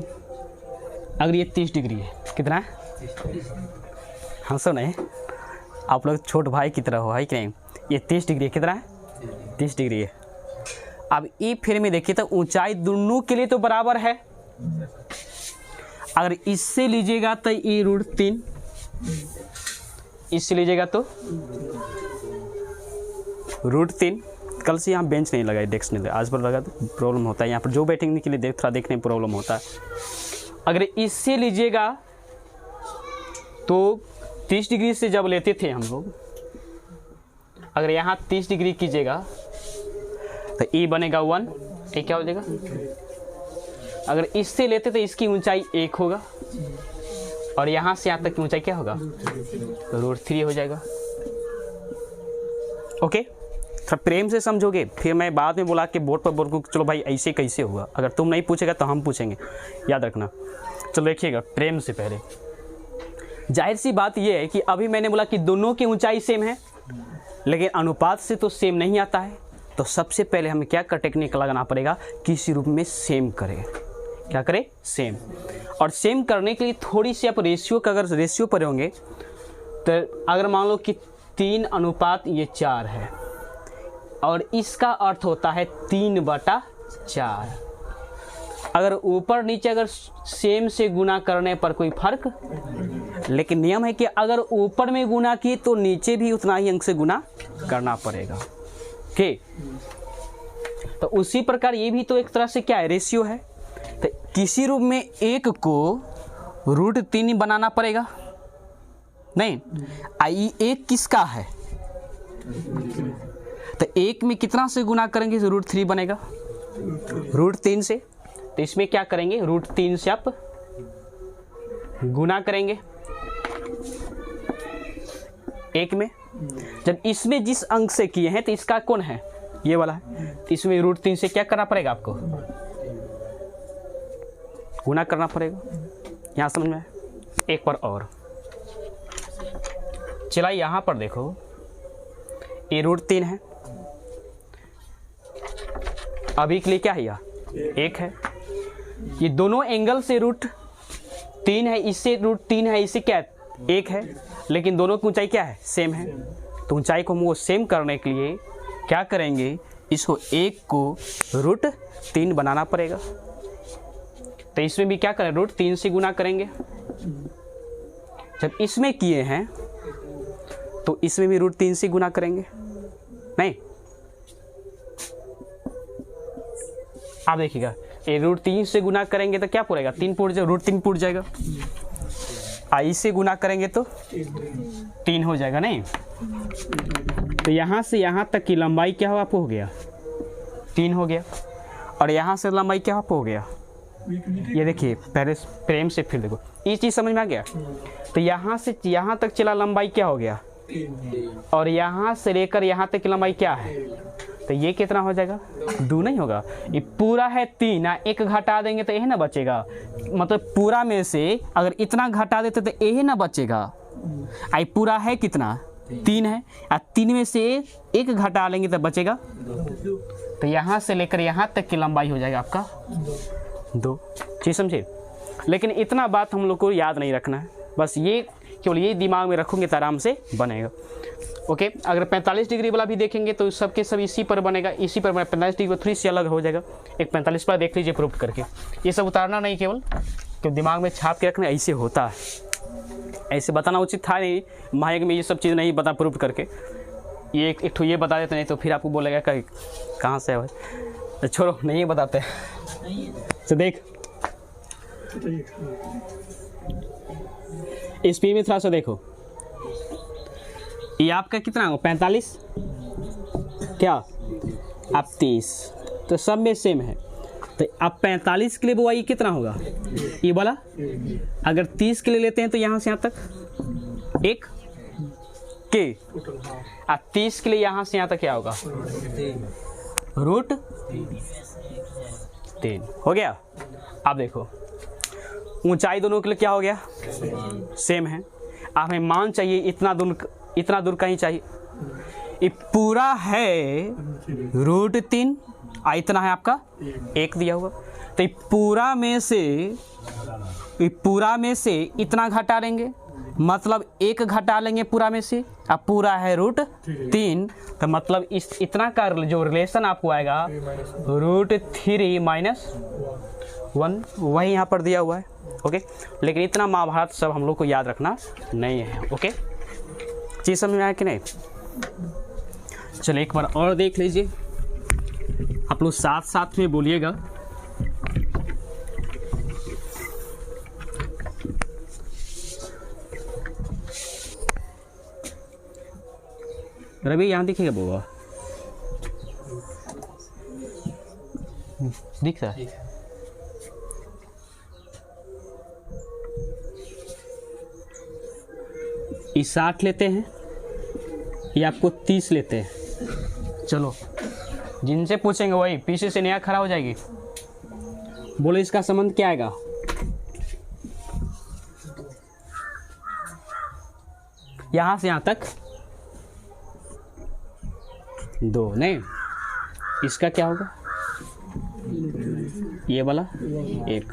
अगर ये 30 डिग्री है, कितना है? हंसो नहीं, आप लोग छोट भाई की तरह हो, है कि नहीं? ये 30 डिग्री है, कितना है? 30 डिग्री है। अब ई फिर में देखिए तो ऊंचाई दोनों के लिए तो बराबर है। अगर इससे लीजिएगा तो ये √3, इससे लीजिएगा तो √3। कल से यहाँ बेंच नहीं लगाई, डेस्क नहीं लगाई, आज पर लगा तो प्रॉब्लम होता है। यहाँ पर जो बैठने के लिए थोड़ा देखने में प्रॉब्लम होता है। अगर इससे लीजिएगा तो 30 डिग्री से जब लेते थे हम लोग, अगर यहाँ 30 डिग्री कीजिएगा तो e बनेगा 1, ये क्या हो जाएगा। अगर इससे लेते तो इसकी ऊंचाई 1 होगा और यहाँ से यहाँ तक की ऊंचाई क्या होगा, √3 हो जाएगा। ओके, थोड़ा प्रेम से समझोगे, फिर मैं बाद में बोला कि बोर्ड पर बोल चलो भाई ऐसे कैसे हुआ। अगर तुम नहीं पूछेगा तो हम पूछेंगे, याद रखना। चलो देखिएगा प्रेम से पहले, जाहिर सी बात यह है कि अभी मैंने बोला कि दोनों की ऊंचाई सेम है, लेकिन अनुपात से तो सेम नहीं आता है। तो सबसे पहले हमें क्या का टेक्निक लगाना पड़ेगा, किसी रूप में सेम करें। क्या करें, सेम। और सेम करने के लिए थोड़ी सी आप रेशियो का, अगर रेशियो पर होंगे तो अगर मान लो कि 3:4 है और इसका अर्थ होता है 3/4। अगर ऊपर नीचे अगर सेम से गुना करने पर कोई फर्क, लेकिन नियम है कि अगर ऊपर में गुना किए तो नीचे भी उतना ही अंक से गुना करना पड़ेगा। ओके, तो उसी प्रकार ये भी तो एक तरह से क्या है, रेशियो है। तो किसी रूप में एक को √3 बनाना पड़ेगा। नहीं, आई एक किसका है, तो एक में कितना से गुना करेंगे तो √3 बनेगा, √3 से। तो इसमें क्या करेंगे, √3 से आप गुना करेंगे एक में। जब इसमें जिस अंक से किए हैं तो इसका कौन है, ये वाला है, तो इसमें √3 से क्या करना पड़ेगा, आपको गुना करना पड़ेगा। यहाँ समझ में। एक बार और चला, यहाँ पर देखो ये √3 है, अभी के लिए क्या है, यह 1 है। ये दोनों एंगल से √3 है, इससे √3 है, इससे क्या है, 1 है, लेकिन दोनों की ऊंचाई क्या है, सेम है। तो ऊंचाई को हम वो सेम करने के लिए क्या करेंगे, इसको 1 को √3 बनाना पड़ेगा। तो इसमें भी क्या करें, √3 से गुना करेंगे। जब इसमें किए हैं तो इसमें भी √3 से गुना करेंगे। नहीं, आप देखिएगा ये √3 से गुना करेंगे तो क्या पड़ेगा, 3 पुट जाएगा, √3 पुट जाएगा। आई से गुना करेंगे तो 3 हो जाएगा। नहीं, तो यहाँ से यहाँ तक की लंबाई क्या हो, आपको हो गया 3 हो गया, और यहाँ से लंबाई क्या आपको हो गया, ये देखिए पहले प्रेम से फिर देखो, ये चीज़ समझ में आ गया। तो यहाँ से यहाँ तक चला लंबाई क्या हो गया, और यहाँ से लेकर यहाँ तक की लंबाई क्या है, तो ये कितना हो जाएगा, 2 नहीं होगा, ये पूरा है 3, 1 घटा देंगे तो यही ना बचेगा। मतलब पूरा में से अगर इतना घटा देते तो यही ना बचेगा। आई पूरा है कितना, 3 है, और 3 में से 1 घटा लेंगे तो बचेगा। तो यहाँ से लेकर यहाँ तक की लंबाई हो जाएगा आपका 2। चीज़ समझे। लेकिन इतना बात हम लोग को याद नहीं रखना है, बस ये केवल ये दिमाग में रखोगे तो आराम से बनेगा। ओके, अगर 45 डिग्री वाला भी देखेंगे तो सबके सब इसी पर बनेगा, इसी पर बनेगा। 45 डिग्री थोड़ी सी अलग हो जाएगा, एक 45 पर देख लीजिए प्रूफ करके। ये सब उतारना नहीं, केवल क्यों दिमाग में छाप के रखना, ऐसे होता है, ऐसे बताना उचित था नहीं। महायज्ञ में ये सब चीज़ नहीं बता प्रूफ करके, ये एक ठो ये बता देते, नहीं तो फिर आपको बोलेगा कहाँ से है, तो छोड़ो नहीं बताते। तो देख स्पीड में थोड़ा सा देखो, ये आपका कितना हो 45, क्या आप 30, तो सब में सेम है। तो आप 45 के लिए वो आई कितना होगा, ये वाला। अगर 30 के लिए लेते हैं तो यहाँ से यहाँ तक 1 के, और 30 के लिए यहाँ से यहाँ तक क्या होगा, √3 हो गया। अब देखो ऊंचाई दोनों के लिए क्या हो गया, सेम है। अब हमें मान चाहिए इतना दूर कहीं चाहिए, ये पूरा है √3, इतना है आपका 1 दिया हुआ। तो पूरा में से इतना घटा लेंगे, मतलब 1 घटा लेंगे पूरा में से, अब पूरा है √3, तो मतलब इतना का जो रिलेशन आपको आएगा √3 - 1, वही यहाँ पर दिया हुआ है। ओके, लेकिन इतना महाभारत सब हम लोग को याद रखना नहीं है। ओके, चीज़ समझ में आया कि नहीं। चलिए एक बार और देख लीजिए, आप लोग साथ साथ में बोलिएगा। रवि यहाँ दिखेगा बोगा, दिख रहा है। ये 60 लेते हैं, ये आपको 30 लेते हैं। चलो जिनसे पूछेंगे वही पीछे से नया खड़ा हो जाएगी। बोलो इसका संबंध क्या आएगा? यहां से यहां तक 2 नहीं, इसका क्या होगा? ये वाला 1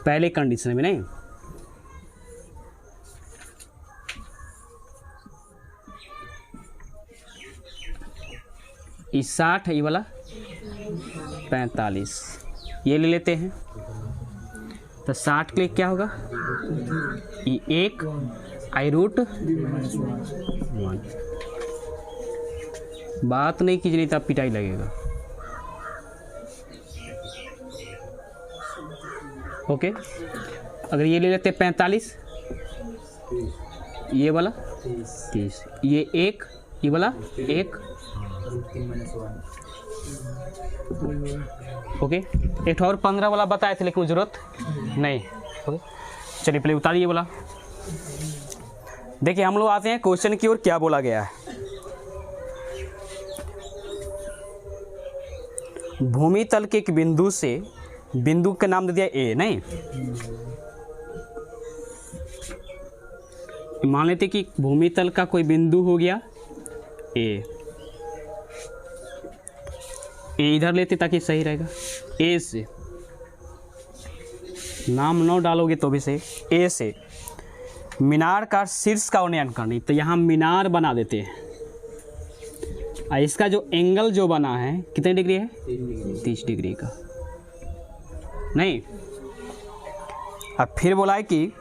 पहले कंडीशन में नहीं। इस 60 है, ये वाला 45, ये ले लेते हैं। तो 60 के लिए क्या होगा? ये 1 i√1। बात नहीं कीजिए नहीं तो आप पिटाई लगेगा। ओके, अगर ये ले लेते 45, ये वाला 30, ये 1, ये वाला 1। ओके, एक और 15 वाला बताए थे लेकिन जरूरत नहीं। ओके चलिए पहले उतारिए वाला। देखिए हम लोग आते हैं क्वेश्चन की ओर। क्या बोला गया है? भूमि तल के एक बिंदु से, बिंदु का नाम दे दिया ए नहीं, मान लेते कि भूमि तल का कोई बिंदु हो गया ए इधर लेते ताकि सही रहेगा। ए से नाम न डालोगे तो भी सही। ए से मीनार का शीर्ष का उन्नयन करनी, तो यहाँ मीनार बना देते हैं। और इसका जो एंगल जो बना है कितने डिग्री है? 30 डिग्री का नहीं। अब फिर बोला है कि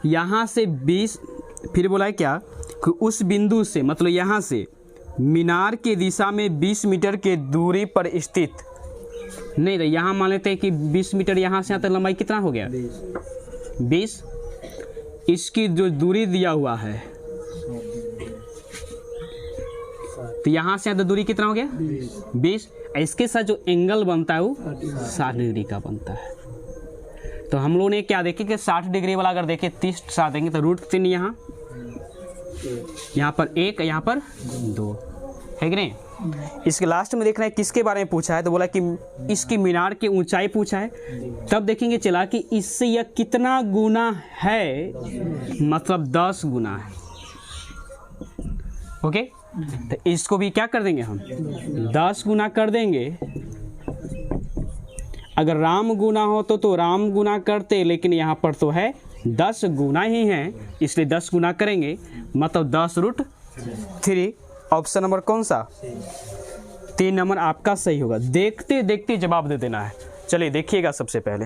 यहाँ से 20, फिर बोला है क्या कि उस बिंदु से मतलब यहाँ से मीनार की दिशा में 20 मीटर के दूरी पर स्थित नहीं। तो यहाँ मान लेते हैं कि 20 मीटर यहाँ से यहाँ तक लंबाई कितना हो गया? 20। इसकी जो दूरी दिया हुआ है तो यहाँ से यहाँ तक दूरी कितना हो गया? 20। इसके साथ जो एंगल बनता है वो 60 डिग्री का बनता है। तो हम लोगों ने क्या देखे कि 60 डिग्री वाला अगर देखे 30 साथ देंगे तो √3 यहाँ पर 1, यहाँ पर 2 है कि नहीं। इसके लास्ट में देखना है किसके बारे में पूछा है, तो बोला कि इसकी मीनार की ऊंचाई पूछा है। तब देखेंगे चला कि इससे यह कितना गुना है, मतलब 10 गुना है। ओके, तो इसको भी क्या कर देंगे हम? 10 गुना कर देंगे। अगर राम गुना हो तो राम गुना करते, लेकिन यहाँ पर तो है 10 गुना ही है, इसलिए 10 गुना करेंगे, मतलब 10√3। ऑप्शन नंबर कौन सा? 3 नंबर आपका सही होगा। देखते देखते जवाब दे देना है। चलिए देखिएगा सबसे पहले।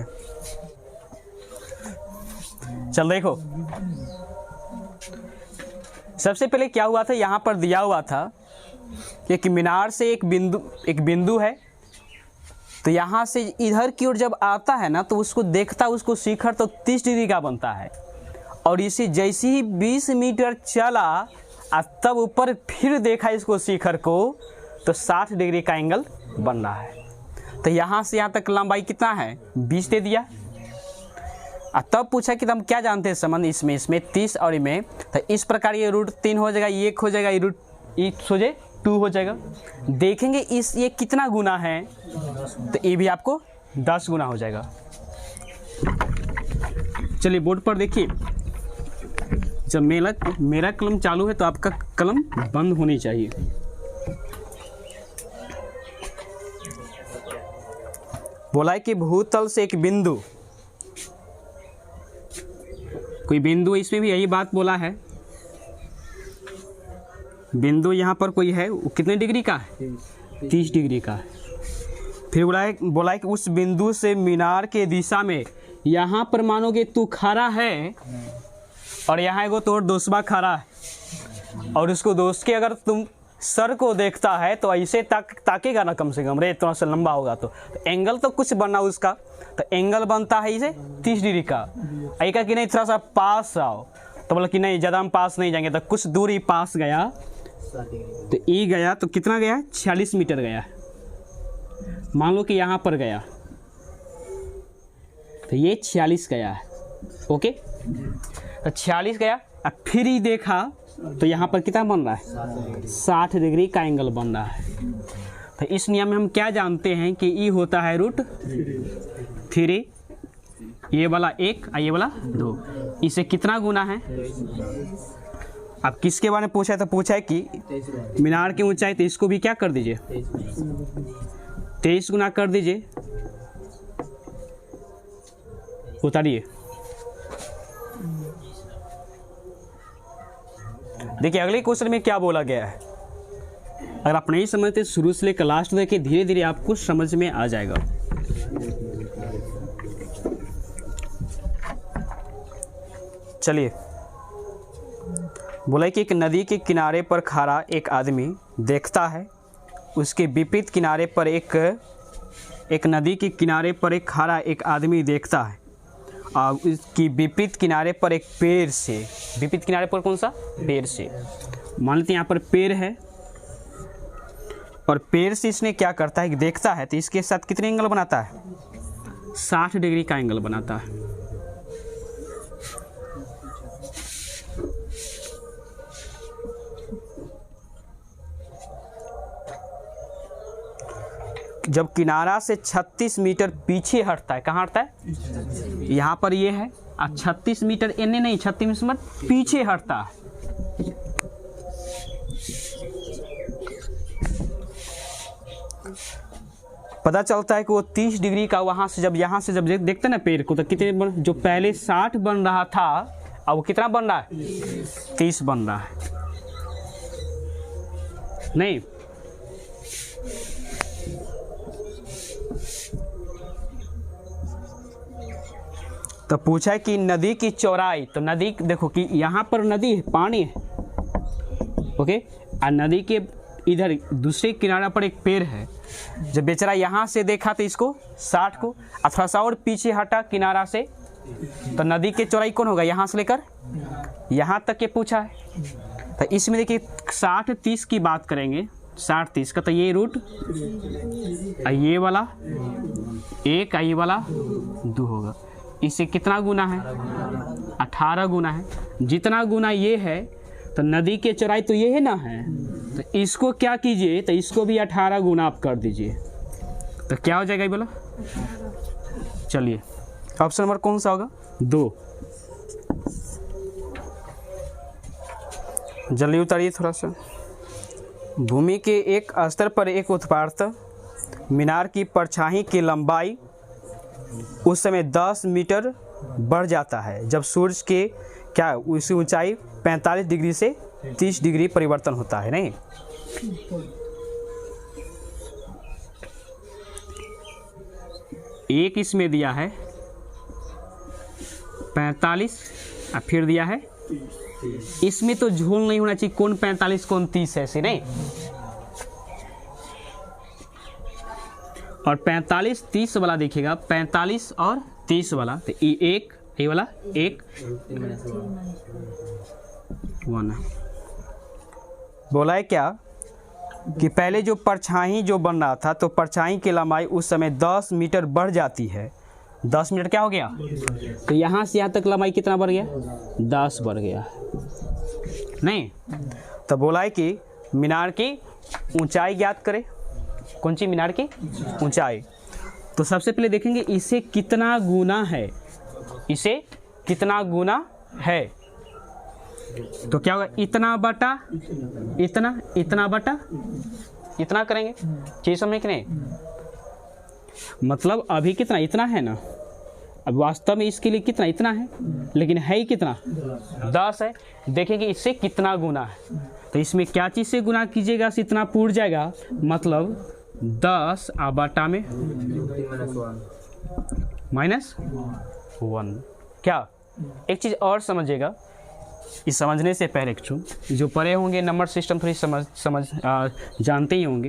चल देखो सबसे पहले क्या हुआ था, यहाँ पर दिया हुआ था कि मीनार से एक बिंदु है, तो यहाँ से इधर की ओर जब आता है ना तो उसको देखता, उसको शिखर तो 30 डिग्री का बनता है। और इसे जैसे ही 20 मीटर चला और तब ऊपर फिर देखा इसको शिखर को, तो 60 डिग्री का एंगल बन रहा है। तो यहाँ से यहाँ तक लंबाई कितना है? 20 दे दिया। और तब पूछा कि हम क्या जानते हैं संबंध इसमें 30 और में, तो इस प्रकार ये √3 हो जाएगा, ये 1 हो जाएगा, ये सोचे 2 हो जाएगा। देखेंगे ये कितना गुना है, तो ये भी आपको 10 गुना हो जाएगा। चलिए बोर्ड पर देखिए। जब मेरा कलम चालू है तो आपका कलम बंद होनी चाहिए। बोला है कि भूतल से एक बिंदु, कोई बिंदु, इसमें भी यही बात बोला है। बिंदु यहाँ पर कोई है, वो कितने डिग्री का है? 30 डिग्री का है। फिर बोला है कि उस बिंदु से मीनार के दिशा में, यहाँ पर मानोगे तू खड़ा है और यहाँ एगो तोर दोस्तबा खड़ा है, और उसको दोस्त के अगर तुम सर को देखता है तो ऐसे ताकेगा ना, कम से कम रे इतना सा लंबा होगा तो एंगल तो कुछ बनना उसका, तो एंगल बनता है इसे 30 डिग्री का। ऐसा कि नहीं थोड़ा सा पास आओ, तो बोला कि नहीं ज़्यादा हम पास नहीं जाएंगे, तो कुछ दूरी पास गया तो ई गया तो कितना गया है? 46 मीटर गया है। मान लो कि यहाँ पर गया तो ये 46 गया है। ओके, तो 46 गया। अब फिर ही देखा तो यहाँ पर कितना बन रहा है? 60 डिग्री का एंगल बन रहा है। तो इस नियम में हम क्या जानते हैं कि ई होता है √3, ये वाला 1 और ये वाला 2। इसे कितना गुना है? अब किसके बारे में पूछा है? तो पूछा है कि मीनार की ऊंचाई, तो इसको भी क्या कर दीजिए? 23 गुना कर दीजिए। उतारिए। देखिए अगले क्वेश्चन में क्या बोला गया है। अगर आप नहीं समझते शुरू से लेकर लास्ट देखिए, धीरे धीरे आपको समझ में आ जाएगा। चलिए, बोला कि एक नदी के किनारे पर खड़ा एक आदमी देखता है, उसके विपरीत किनारे पर एक नदी के किनारे पर एक खड़ा एक आदमी देखता है और उसकी विपरीत किनारे पर एक पेड़ से, विपरीत किनारे पर कौन सा? पेड़ से। मान लेते हैं यहाँ पर पेड़ है और पेड़ से इसने क्या करता है कि देखता है, तो इसके साथ कितने एंगल बनाता है? 60 डिग्री का एंगल बनाता है। जब किनारा से 36 मीटर पीछे हटता है, कहाँ हटता है? यहाँ पर ये है, और 36 मीटर इन्ने नहीं, 36 मीटर पीछे हटता है। पता चलता है कि वो 30 डिग्री का वहाँ से जब यहाँ से जब देखते ना पेड़ को, तो कितने जो पहले 60 बन रहा था अब वो कितना बन रहा है? 30 बन रहा है। नहीं, तो पूछा है कि नदी की चौड़ाई, तो नदी देखो कि यहाँ पर नदी है, पानी है, ओके, और नदी के इधर दूसरे किनारे पर एक पेड़ है। जब बेचारा यहाँ से देखा तो इसको 60 को, और थोड़ा सा और पीछे हटा किनारा से, तो नदी की चौड़ाई कौन होगा? यहाँ से लेकर यहाँ तक के पूछा है। तो इसमें देखिए 60-30 की बात करेंगे, 60-30 का, तो ये रूट ये वाला 1 ये वाला 2 होगा। इससे कितना गुना है? 18 गुना है। जितना गुना ये है तो नदी के चौड़ाई तो ये है ना है, तो इसको क्या कीजिए, तो इसको भी 18 गुना आप कर दीजिए, तो क्या हो जाएगा ये बोला? चलिए ऑप्शन नंबर कौन सा होगा? 2। जल्दी उतारिए थोड़ा सा। भूमि के एक स्तर पर एक उत्पात मीनार की परछाई की लंबाई उस समय 10 मीटर बढ़ जाता है जब सूर्य के क्या उसकी ऊंचाई 45 डिग्री से 30 डिग्री परिवर्तन होता है। नहीं, एक इसमें दिया है 45 और फिर दिया है, इसमें तो झोल नहीं होना चाहिए, कौन 45 कौन 30 ऐसे नहीं, और 45-30 वाला देखिएगा, 45 और 30 वाला, तो ये वाला 1 बोला है क्या कि पहले जो परछाई जो बन रहा था, तो परछाई की लंबाई उस समय 10 मीटर बढ़ जाती है। 10 मीटर क्या हो गया? तो यहाँ से यहाँ तक लंबाई कितना बढ़ गया? 10 बढ़ गया। नहीं, तो बोला है कि मीनार की ऊंचाई ज्ञात करें। कौन सी? मीनार की ऊंचाई। तो सबसे पहले देखेंगे इसे कितना गुना है, इसे कितना गुना है, तो क्या होगा? इतना बटा इतना, इतना बटा इतना करेंगे। चीज समझ कि नहीं? मतलब अभी कितना? इतना है ना, अब वास्तव में इसके लिए कितना? इतना है, लेकिन है ही कितना? 10 है। देखेंगे इससे कितना गुना है, तो इसमें क्या चीज़ से गुना कीजिएगा इतना पूर जाएगा, मतलब 10 बटा में -1। क्या एक चीज़ और समझिएगा, इस समझने से पहले जो पढ़े होंगे नंबर सिस्टम थोड़ी समझ जानते ही होंगे।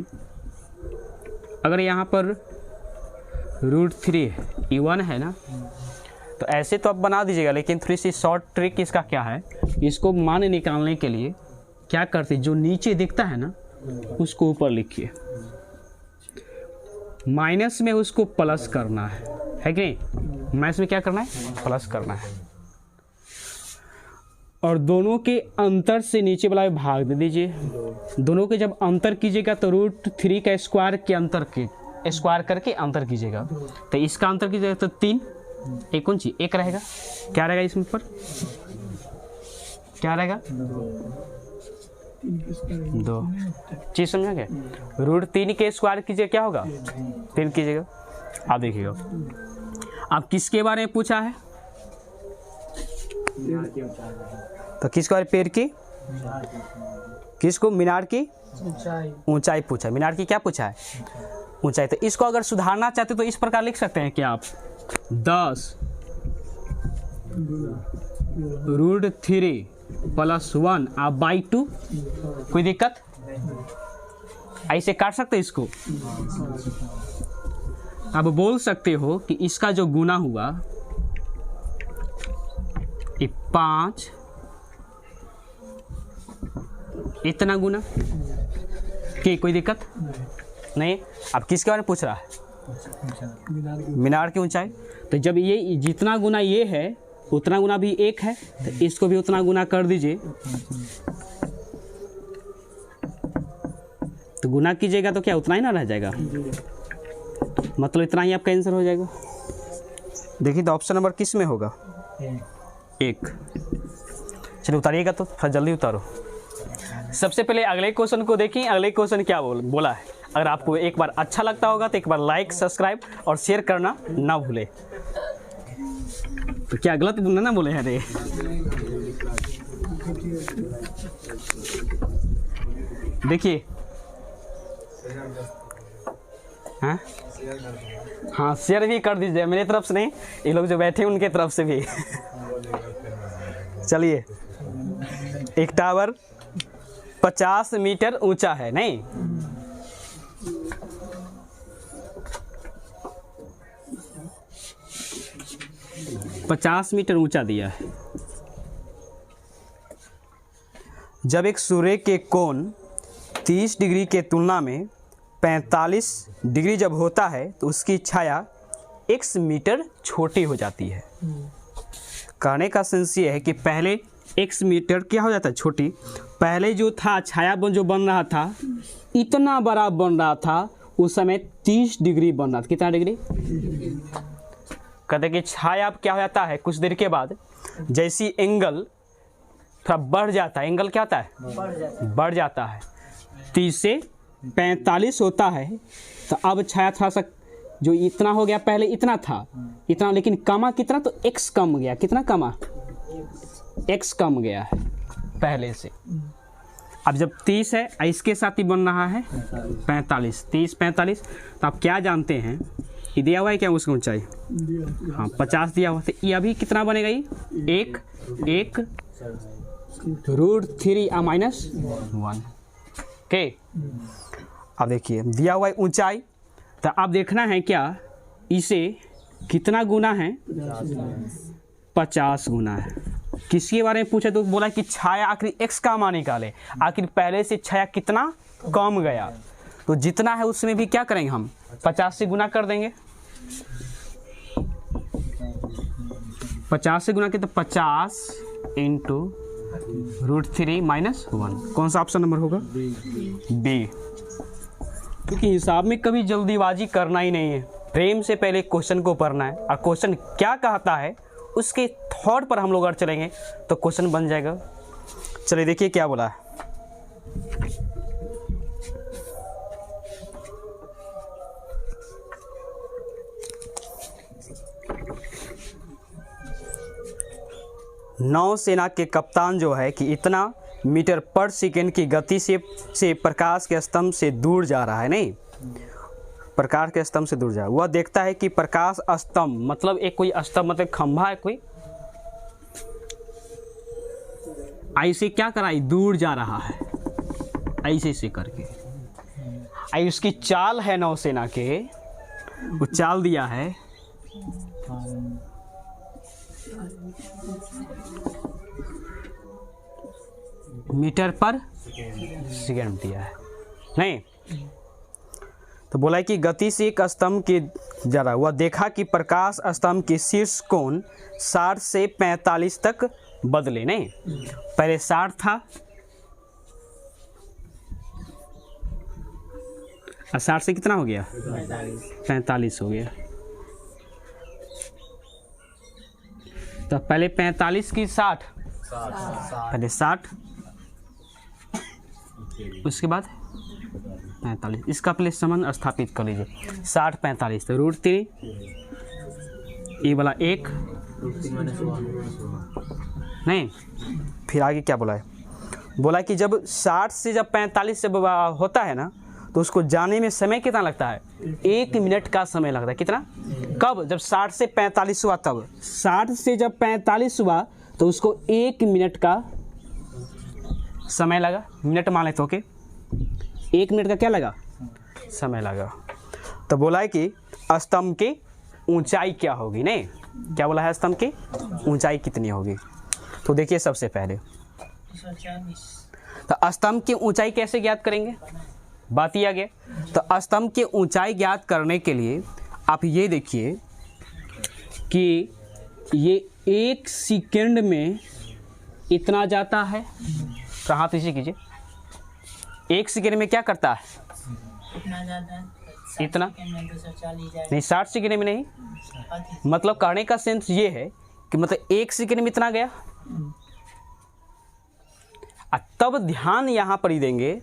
अगर यहाँ पर √3 E1 है ना, तो ऐसे तो आप बना दीजिएगा, लेकिन थोड़ी सी शॉर्ट ट्रिक इसका क्या है, इसको मान निकालने के लिए क्या करते, जो नीचे दिखता है ना उसको ऊपर लिखिए, माइनस में उसको प्लस करना है कि नहीं? माइनस में क्या करना है? प्लस करना है। और दोनों के अंतर से नीचे वाला भाग दे दीजिए। दोनों के जब अंतर कीजिएगा तो √3 का स्क्वायर के अंतर के स्क्वायर करके अंतर कीजिएगा, तो इसका अंतर कीजिएगा तो 3, एक कौन चीज 1 रहेगा। क्या रहेगा इसमें पर? क्या रहेगा? 2 चीज समझा क्या? √3 के स्क्वायर कीजिए क्या होगा? 3 कीजिएगा। आप देखिएगा, आप किसके बारे में पूछा है? तो किसके बारे? पेड़ की, किसको? मीनार की ऊंचाई पूछा। मीनार की क्या पूछा है? ऊंचाई। तो इसको अगर सुधारना चाहते तो इस प्रकार लिख सकते हैं कि आप 10 √3 + 1 आप /2। कोई दिक्कत? ऐसे काट सकते इसको। अब बोल सकते हो कि इसका जो गुना हुआ ये 5 इतना गुना कि कोई दिक्कत नहीं। अब किसके बारे में पूछ रहा है? मीनार की ऊंचाई। तो जब ये जितना गुना ये है उतना गुना भी 1 है, तो इसको भी उतना गुना कर दीजिए। तो गुना कीजिएगा तो क्या उतना ही ना रह जाएगा, मतलब इतना ही आपका आंसर हो जाएगा। देखिए तो ऑप्शन नंबर किस में होगा? 1। चलिए उतारिएगा, तो थोड़ा जल्दी उतारो। सबसे पहले अगले क्वेश्चन को देखिए। अगले क्वेश्चन क्या बोला है। अगर आपको एक बार अच्छा लगता होगा तो एक बार लाइक, सब्सक्राइब और शेयर करना ना भूले। तो क्या गलत ना बोले हैं रे? देखिए, हाँ शेयर भी कर दीजिए, मेरी तरफ से नहीं, ये लोग जो बैठे उनके तरफ से भी। चलिए, एक टावर 50 मीटर ऊंचा है, नहीं 50 मीटर ऊंचा दिया है। जब एक सूर्य के कोण 30 डिग्री के तुलना में 45 डिग्री जब होता है तो उसकी छाया x मीटर छोटी हो जाती है। कहने का सेंस ये है कि पहले x मीटर क्या हो जाता है? छोटी। पहले जो था छाया जो बन रहा था इतना बड़ा बन रहा था, उस समय 30 डिग्री बन रहा था। कितना डिग्री? कहते कि छाया अब क्या हो जाता है कुछ देर के बाद, जैसी एंगल थोड़ा बढ़ जाता है। एंगल क्या होता है? बढ़ जाता है। 30 से 45 होता है, तो अब छाया थोड़ा सा जो इतना हो गया, पहले इतना था इतना, लेकिन कमा कितना? तो x कम गया। कितना कमा? x कम गया है पहले से। अब जब 30 है, इसके साथ ही बन रहा है 45, 30 45। तो आप क्या जानते हैं, ये दिया हुआ है क्या उसकी ऊंचाई? हाँ 50 दिया हुआ। तो ये अभी कितना बनेगा? ये 1 √3 -1। ओके, अब देखिए दिया हुआ है ऊंचाई, तो अब देखना है क्या इसे कितना गुना है? 50 गुना है। किसके बारे में पूछा तो बोला कि छाया आखिर x का मान निकाले। आखिर पहले से छाया कितना कम गया, तो जितना है उसमें भी क्या करेंगे हम? 50 से गुना कर देंगे। 50 से गुना के तो 50 × √3 -1। कौन सा ऑप्शन नंबर होगा? बी। क्योंकि हिसाब में कभी जल्दीबाजी करना ही नहीं है, प्रेम से पहले क्वेश्चन को पढ़ना है, और क्वेश्चन क्या कहता है उसके थॉट पर हम लोग अगर चलेंगे तो क्वेश्चन बन जाएगा। चलिए देखिए क्या बोला है। नौसेना के कप्तान जो है कि इतना मीटर पर सेकेंड की गति से प्रकाश के स्तंभ से दूर जा रहा है, नहीं प्रकाश के स्तंभ से दूर जा रहा है। वह देखता है कि प्रकाश स्तंभ मतलब एक कोई स्तंभ मतलब खंभा है कोई, ऐसे क्या कराई दूर जा रहा है, ऐसे से करके। आई उसकी चाल है नौसेना के, वो चाल दिया है मीटर पर सेकेंड दिया है नहीं। तो बोला है कि गति से एक स्तंभ के ज़्यादा वह देखा कि प्रकाश स्तंभ के शीर्ष कोण 60 से 45 तक बदले नहीं। पहले 60 था और 60 से कितना हो गया 45 हो गया। तो पहले 45 की 60 पहले 60 उसके बाद 45 इसका पहले संबंध स्थापित कर लीजिए 60 45 तो √3 ये वाला 1 नहीं। फिर आगे क्या बोला है बोला कि जब 60 से जब 45 से होता है ना तो उसको जाने में समय कितना लगता है 1 मिनट का समय लगता है। कितना कब जब 60 से 45 हुआ तब 60 से जब 45 हुआ तो उसको 1 मिनट का समय लगा। मिनट मान लेते हो कि 1 मिनट का क्या लगा समय लगा। तो बोला है कि स्तंभ की ऊंचाई क्या होगी नहीं। क्या बोला है स्तंभ की ऊंचाई कितनी होगी। तो देखिए सबसे पहले तो स्तंभ की ऊंचाई कैसे ज्ञात करेंगे बात ही आ गया। तो स्तंभ की ऊंचाई ज्ञात करने के लिए आप ये देखिए कि ये 1 सेकंड में इतना जाता है। तो हाथ इसे कीजिए 1 सेकंड में क्या करता है इतना नहीं 60 सेकंड में नहीं। मतलब कहने का सेंस ये है कि मतलब 1 सेकंड में इतना गया। तब ध्यान यहाँ पर ही देंगे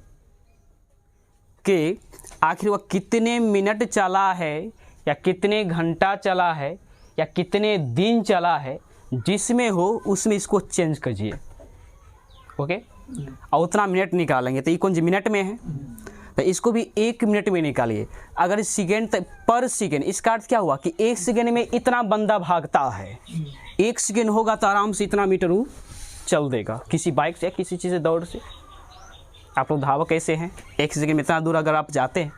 कि आखिर वह कितने मिनट चला है या कितने घंटा चला है या कितने दिन चला है जिसमें हो उसमें इसको चेंज कीजिए। ओके और उतना मिनट निकालेंगे तो ये कौन सी मिनट में है तो इसको भी 1 मिनट में निकालिए। अगर सेकेंड पर सेकेंड इसका अर्थ क्या हुआ कि 1 सेकेंड में इतना बंदा भागता है। 1 सेकेंड होगा तो आराम से इतना मीटर वो चल देगा किसी बाइक से या किसी चीज़ से दौड़ से। आप लोग धावक कैसे हैं 1 सेकेंड में इतना दूर अगर आप जाते हैं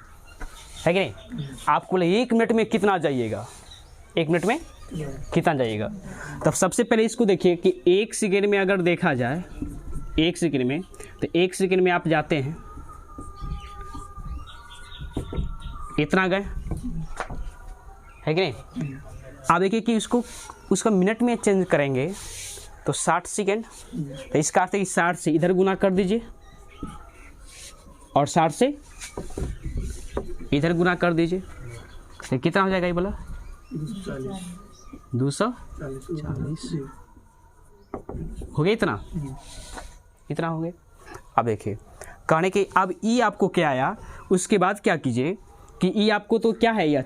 है कि नहीं आपको 1 मिनट में कितना जाइएगा 1 मिनट में कितना जाइएगा। तब सबसे पहले इसको देखिए कि 1 सेकेंड में अगर देखा जाए 1 सेकेंड में तो 1 सेकेंड में आप जाते हैं इतना गए है कि नहीं। आप देखिए कि इसको उसका मिनट में चेंज करेंगे तो 60 सेकेंड तो इसका अर्थ है कि 60 से इधर गुना कर दीजिए और 60 से इधर गुना कर दीजिए तो कितना हो जाएगा ये बोला 240 हो गया इतना हो गया। अब देखिए कहने के अब ई आपको क्या आया उसके बाद क्या कीजिए कि ई आपको तो क्या है यह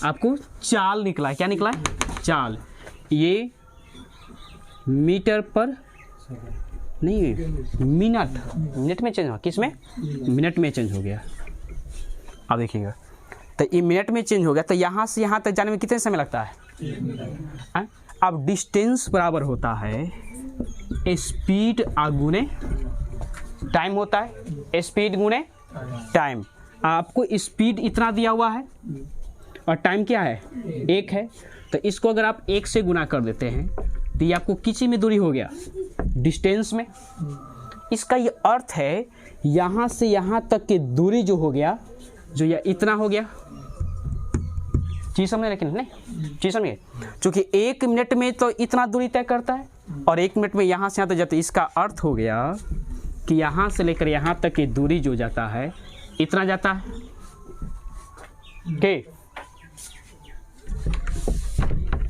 आपको चाल निकला है। क्या निकला है चाल। ये मीटर पर नहीं मिनट में चेंज हुआ किस में मिनट में चेंज हो गया। अब देखिएगा तो ये मिनट में चेंज हो गया तो यहाँ से यहाँ तक जाने में कितने समय लगता है। अब डिस्टेंस बराबर होता है स्पीड गुने टाइम होता है स्पीड गुने टाइम। आपको स्पीड इतना दिया हुआ है और टाइम क्या है 1 है तो इसको अगर आप 1 से गुना कर देते हैं तो ये आपको किसी में दूरी हो गया डिस्टेंस में। इसका ये अर्थ है यहाँ से यहाँ तक की दूरी जो हो गया जो ये इतना हो गया चीज़ समझे लेकिन नहीं चीज़ समझिए चूँकि 1 मिनट में तो इतना दूरी तय करता है और 1 मिनट में यहाँ से यहाँ तक जाता है। इसका अर्थ हो गया कि यहाँ से लेकर यहाँ तक की दूरी जो जाता है इतना जाता है। ठीक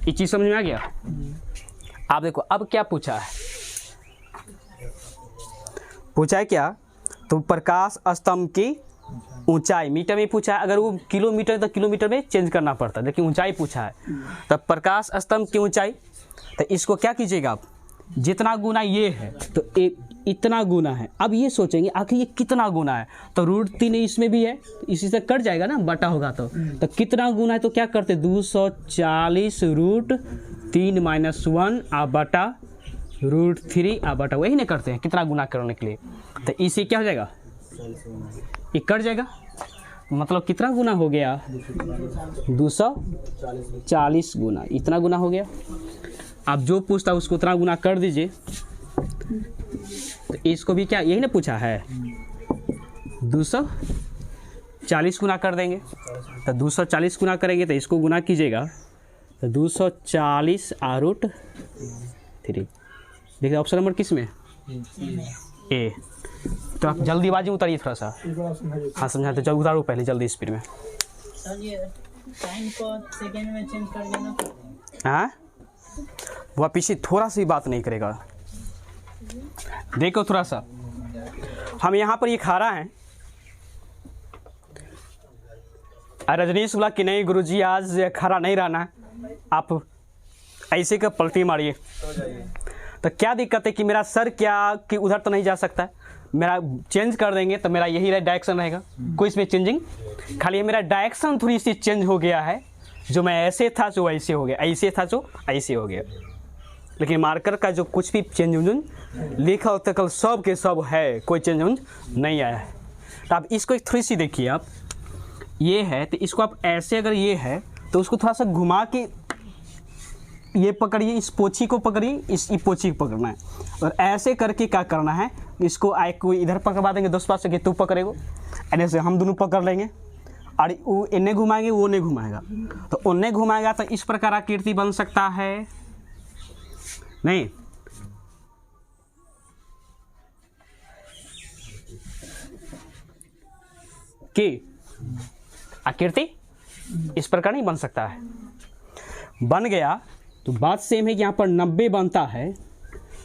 ये चीज़ समझ में आ गया। आप देखो अब क्या पूछा है क्या तो प्रकाश स्तंभ की ऊंचाई मीटर में पूछा है। अगर वो किलोमीटर तो किलोमीटर में चेंज करना पड़ता है लेकिन ऊंचाई पूछा है। तब प्रकाश स्तंभ की ऊंचाई तो इसको क्या कीजिएगा आप जितना गुना ये है तो इतना गुना है। अब ये सोचेंगे आखिर ये कितना गुना है तो √3 इसमें भी है तो इसी से कट जाएगा ना बटा होगा तो कितना गुना है तो क्या करते 240 √3 - 1 आ बटा √3 आ बटा वही नहीं करते हैं कितना गुना करने के लिए तो इसी क्या हो जाएगा ये कट जाएगा। मतलब कितना गुना हो गया 240 गुना इतना गुना हो गया। आप जो पूछता उसको उतना गुना कर दीजिए तो इसको भी क्या यही ना पूछा है, 240 गुना कर देंगे। तो 240 गुना करेंगे तो इसको गुना कीजिएगा तो 240 √3। देखिए ऑप्शन नंबर किस में, ए। तो आप जल्दीबाजी में उतारिए थोड़ा सा। एक बार आप समझाइए। हाँ समझा, तो चल उतारो पहले जल्दी स्पीड में। सर ये टाइम को सेकेंड में चेंज कर देना। हाँ वह पीछे थोड़ा सी बात नहीं करेगा। देखो थोड़ा सा, हम यहाँ पर ये खा रहा है। रजनीश बोला कि नहीं गुरुजी आज खरा नहीं रहना, आप ऐसे का पलटी मारिए। तो क्या दिक्कत है कि मेरा सर क्या कि उधर तो नहीं जा सकता है, मेरा चेंज कर देंगे तो मेरा यही डायरेक्शन रहेगा, कोई इसमें चेंजिंग, खाली मेरा डायरेक्शन थोड़ी सी चेंज हो गया है। जो मैं ऐसे था जो ऐसे हो गया, ऐसे था जो ऐसे हो गया, लेकिन मार्कर का जो कुछ भी चेंज उंज लिखा होता कल सब के सब है, कोई चेंज उंज नहीं आया है। तो आप इसको एक थोड़ी सी देखिए, आप ये है तो इसको आप ऐसे, अगर ये है तो उसको थोड़ा सा घुमा के ये पकड़िए, इस पोछी को पकड़िए, इस पोछी को पकड़ना है, और ऐसे करके क्या करना है, इसको आए को इधर पकड़वा देंगे, दोस्त पास से तू पकड़ेगो, ऐसे हम दोनों पकड़ लेंगे, और वो इन्हें घुमाएंगे वो नहीं घुमाएगा, तो उन्हें घुमाएगा तो इस प्रकार आकृति बन सकता है। नहीं कि आकृति इस प्रकार नहीं बन सकता है। बन गया तो बात सेम है कि यहाँ पर 90 बनता है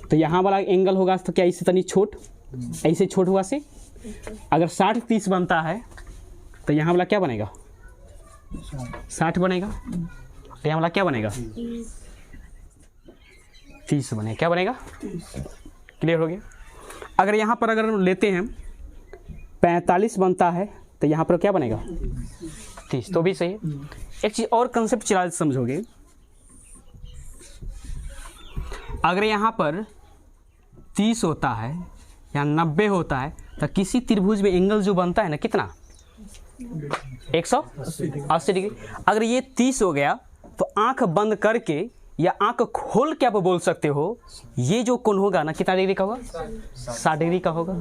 तो यहाँ वाला एंगल होगा तो क्या इसे तनी छोट, ऐसे छोट हुआ से। अगर 60-30 बनता है तो यहाँ वाला क्या बनेगा, 60 बनेगा, तो यहाँ वाला क्या बनेगा, 30 बनेगा, क्या बनेगा, क्लियर हो गया। अगर यहाँ पर अगर लेते हैं 45 बनता है तो यहाँ पर क्या बनेगा, 30, तो भी सही है। एक चीज़ और कंसेप्ट चला समझोगे, अगर यहाँ पर 30 होता है या 90 होता है तो किसी त्रिभुज में एंगल जो बनता है ना कितना, 180 डिग्री। अगर ये 30 हो गया तो आंख बंद करके या आंख खोल के आप बोल सकते हो ये जो कोण होगा ना कितना डिग्री का होगा, 60 डिग्री का होगा।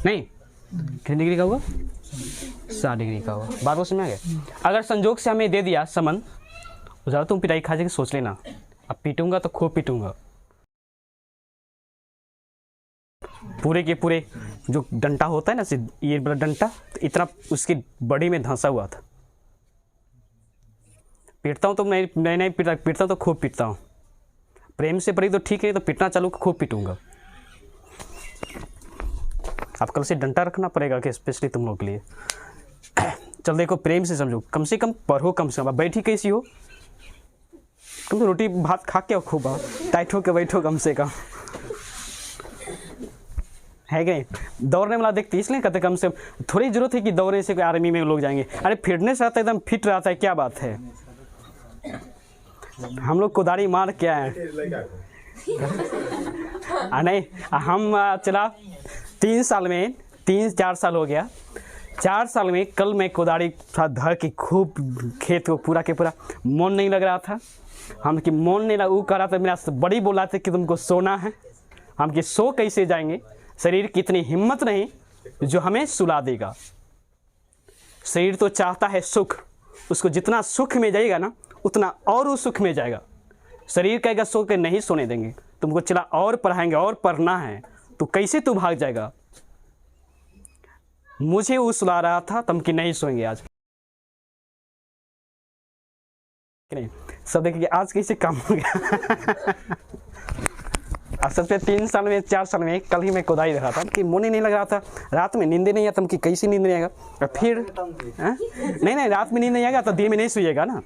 नहीं कितने डिग्री का होगा, 60 डिग्री का होगा। बात को समझ में आ गया। अगर संजोग से हमें दे दिया समन, ज़्यादा तुम पिटाई खा जाके सोच लेना, अब पीटूंगा तो खूब पीटूंगा, पूरे के पूरे जो डंटा होता है ना, ये बड़ा डंटा तो इतना उसकी बॉडी में धंसा हुआ था। पीटता हूँ तो नहीं पीटता हूँ तो खूब पीटता हूँ, प्रेम से पड़ी तो ठीक है, तो पीटना चालू खूब पीटूंगा। आप कल से डंटा रखना पड़ेगा कि स्पेशली तुम लोग के लिए। चल देखो प्रेम से समझो, कम से कम पढ़ो, कम से कम बैठी कैसी हो, कम से रोटी भात खा के खूब टाइट हो के बैठो कम से कम, है कि नहीं। दौड़ने वाला देखते इसलिए कहते कम से कम थोड़ी जरूरत है कि दौड़ने से कोई आर्मी में लोग जाएंगे। अरे फिटनेस रहता है, एकदम फिट रहता है, क्या बात है। हम लोग कुदारी मार के आए नहीं, हम चला 3 साल में 3-4 साल हो गया, 4 साल में कल मैं कुदारी थोड़ा धर के खूब खेत को पूरा के पूरा, मन नहीं लग रहा था। हम कि मन नहीं लगा, वो कह रहा था, मेरा बड़ी बोला था कि तुमको सोना है। हम कि सो कैसे जाएंगे, शरीर की इतनी हिम्मत नहीं जो हमें सुला देगा। शरीर तो चाहता है सुख, उसको जितना सुख में जाएगा ना उतना और उस सुख में जाएगा। शरीर कहेगा सो के नहीं सोने देंगे, तुमको चला और पढ़ाएंगे और पढ़ना है, तो कैसे तू भाग जाएगा। मुझे वो सुला रहा था तम कि नहीं सोएंगे आज, नहीं सब देखिए आज कैसे काम हो गया। सबसे 3 साल में 4 साल में कल ही मैं खुदाई रहा था कि मुझे नहीं लग रहा था, रात में नींद नहीं आता कि कैसी नींद नहीं आएगा। और फिर नहीं रात में नींद नहीं आएगा तो दिन में नहीं सोइएगा ना।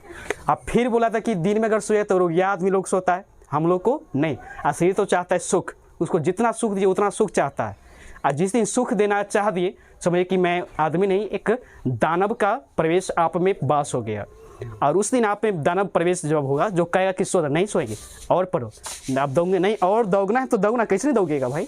अब फिर बोला था कि दिन में अगर सोए तो रोगिया आदमी लोग सोता है, हम लोग को नहीं। और शरीर तो चाहता है सुख, उसको जितना सुख दिए उतना सुख चाहता है। और जिस दिन सुख देना चाह दिए समझिए कि मैं आदमी नहीं, एक दानव का प्रवेश आप में वास हो गया। और उस दिन आप में दानव प्रवेश जब होगा जो कहेगा कि सो नहीं सोएंगे और पढ़ो, आप दोगे नहीं और दौगना है तो दौगना कैसे नहीं दौगेगा भाई,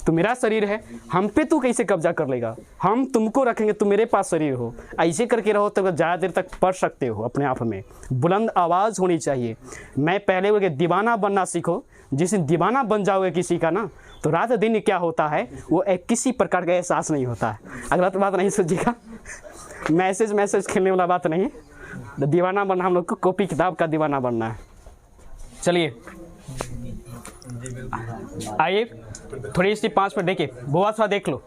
तो मेरा शरीर है, हम पे तू कैसे कब्जा कर लेगा, हम तुमको रखेंगे, तुम मेरे पास शरीर हो, ऐसे करके रहो तो ज़्यादा देर तक पढ़ सकते हो अपने आप में। बुलंद आवाज़ होनी चाहिए। मैं पहले बोल के दीवाना बनना सीखो, जिस दिन दीवाना बन जाओगे किसी का ना तो रात दिन क्या होता है वो एक किसी प्रकार का एहसास नहीं होता है। अगला तो बात नहीं सोचिएगा, मैसेज खेलने वाला बात नहीं है। दीवाना बनना हम लोग को कॉपी किताब का दीवाना बनना है। चलिए आइए थोड़ी सी 5 मिनट देखिए, बुआ थोड़ा देख लो।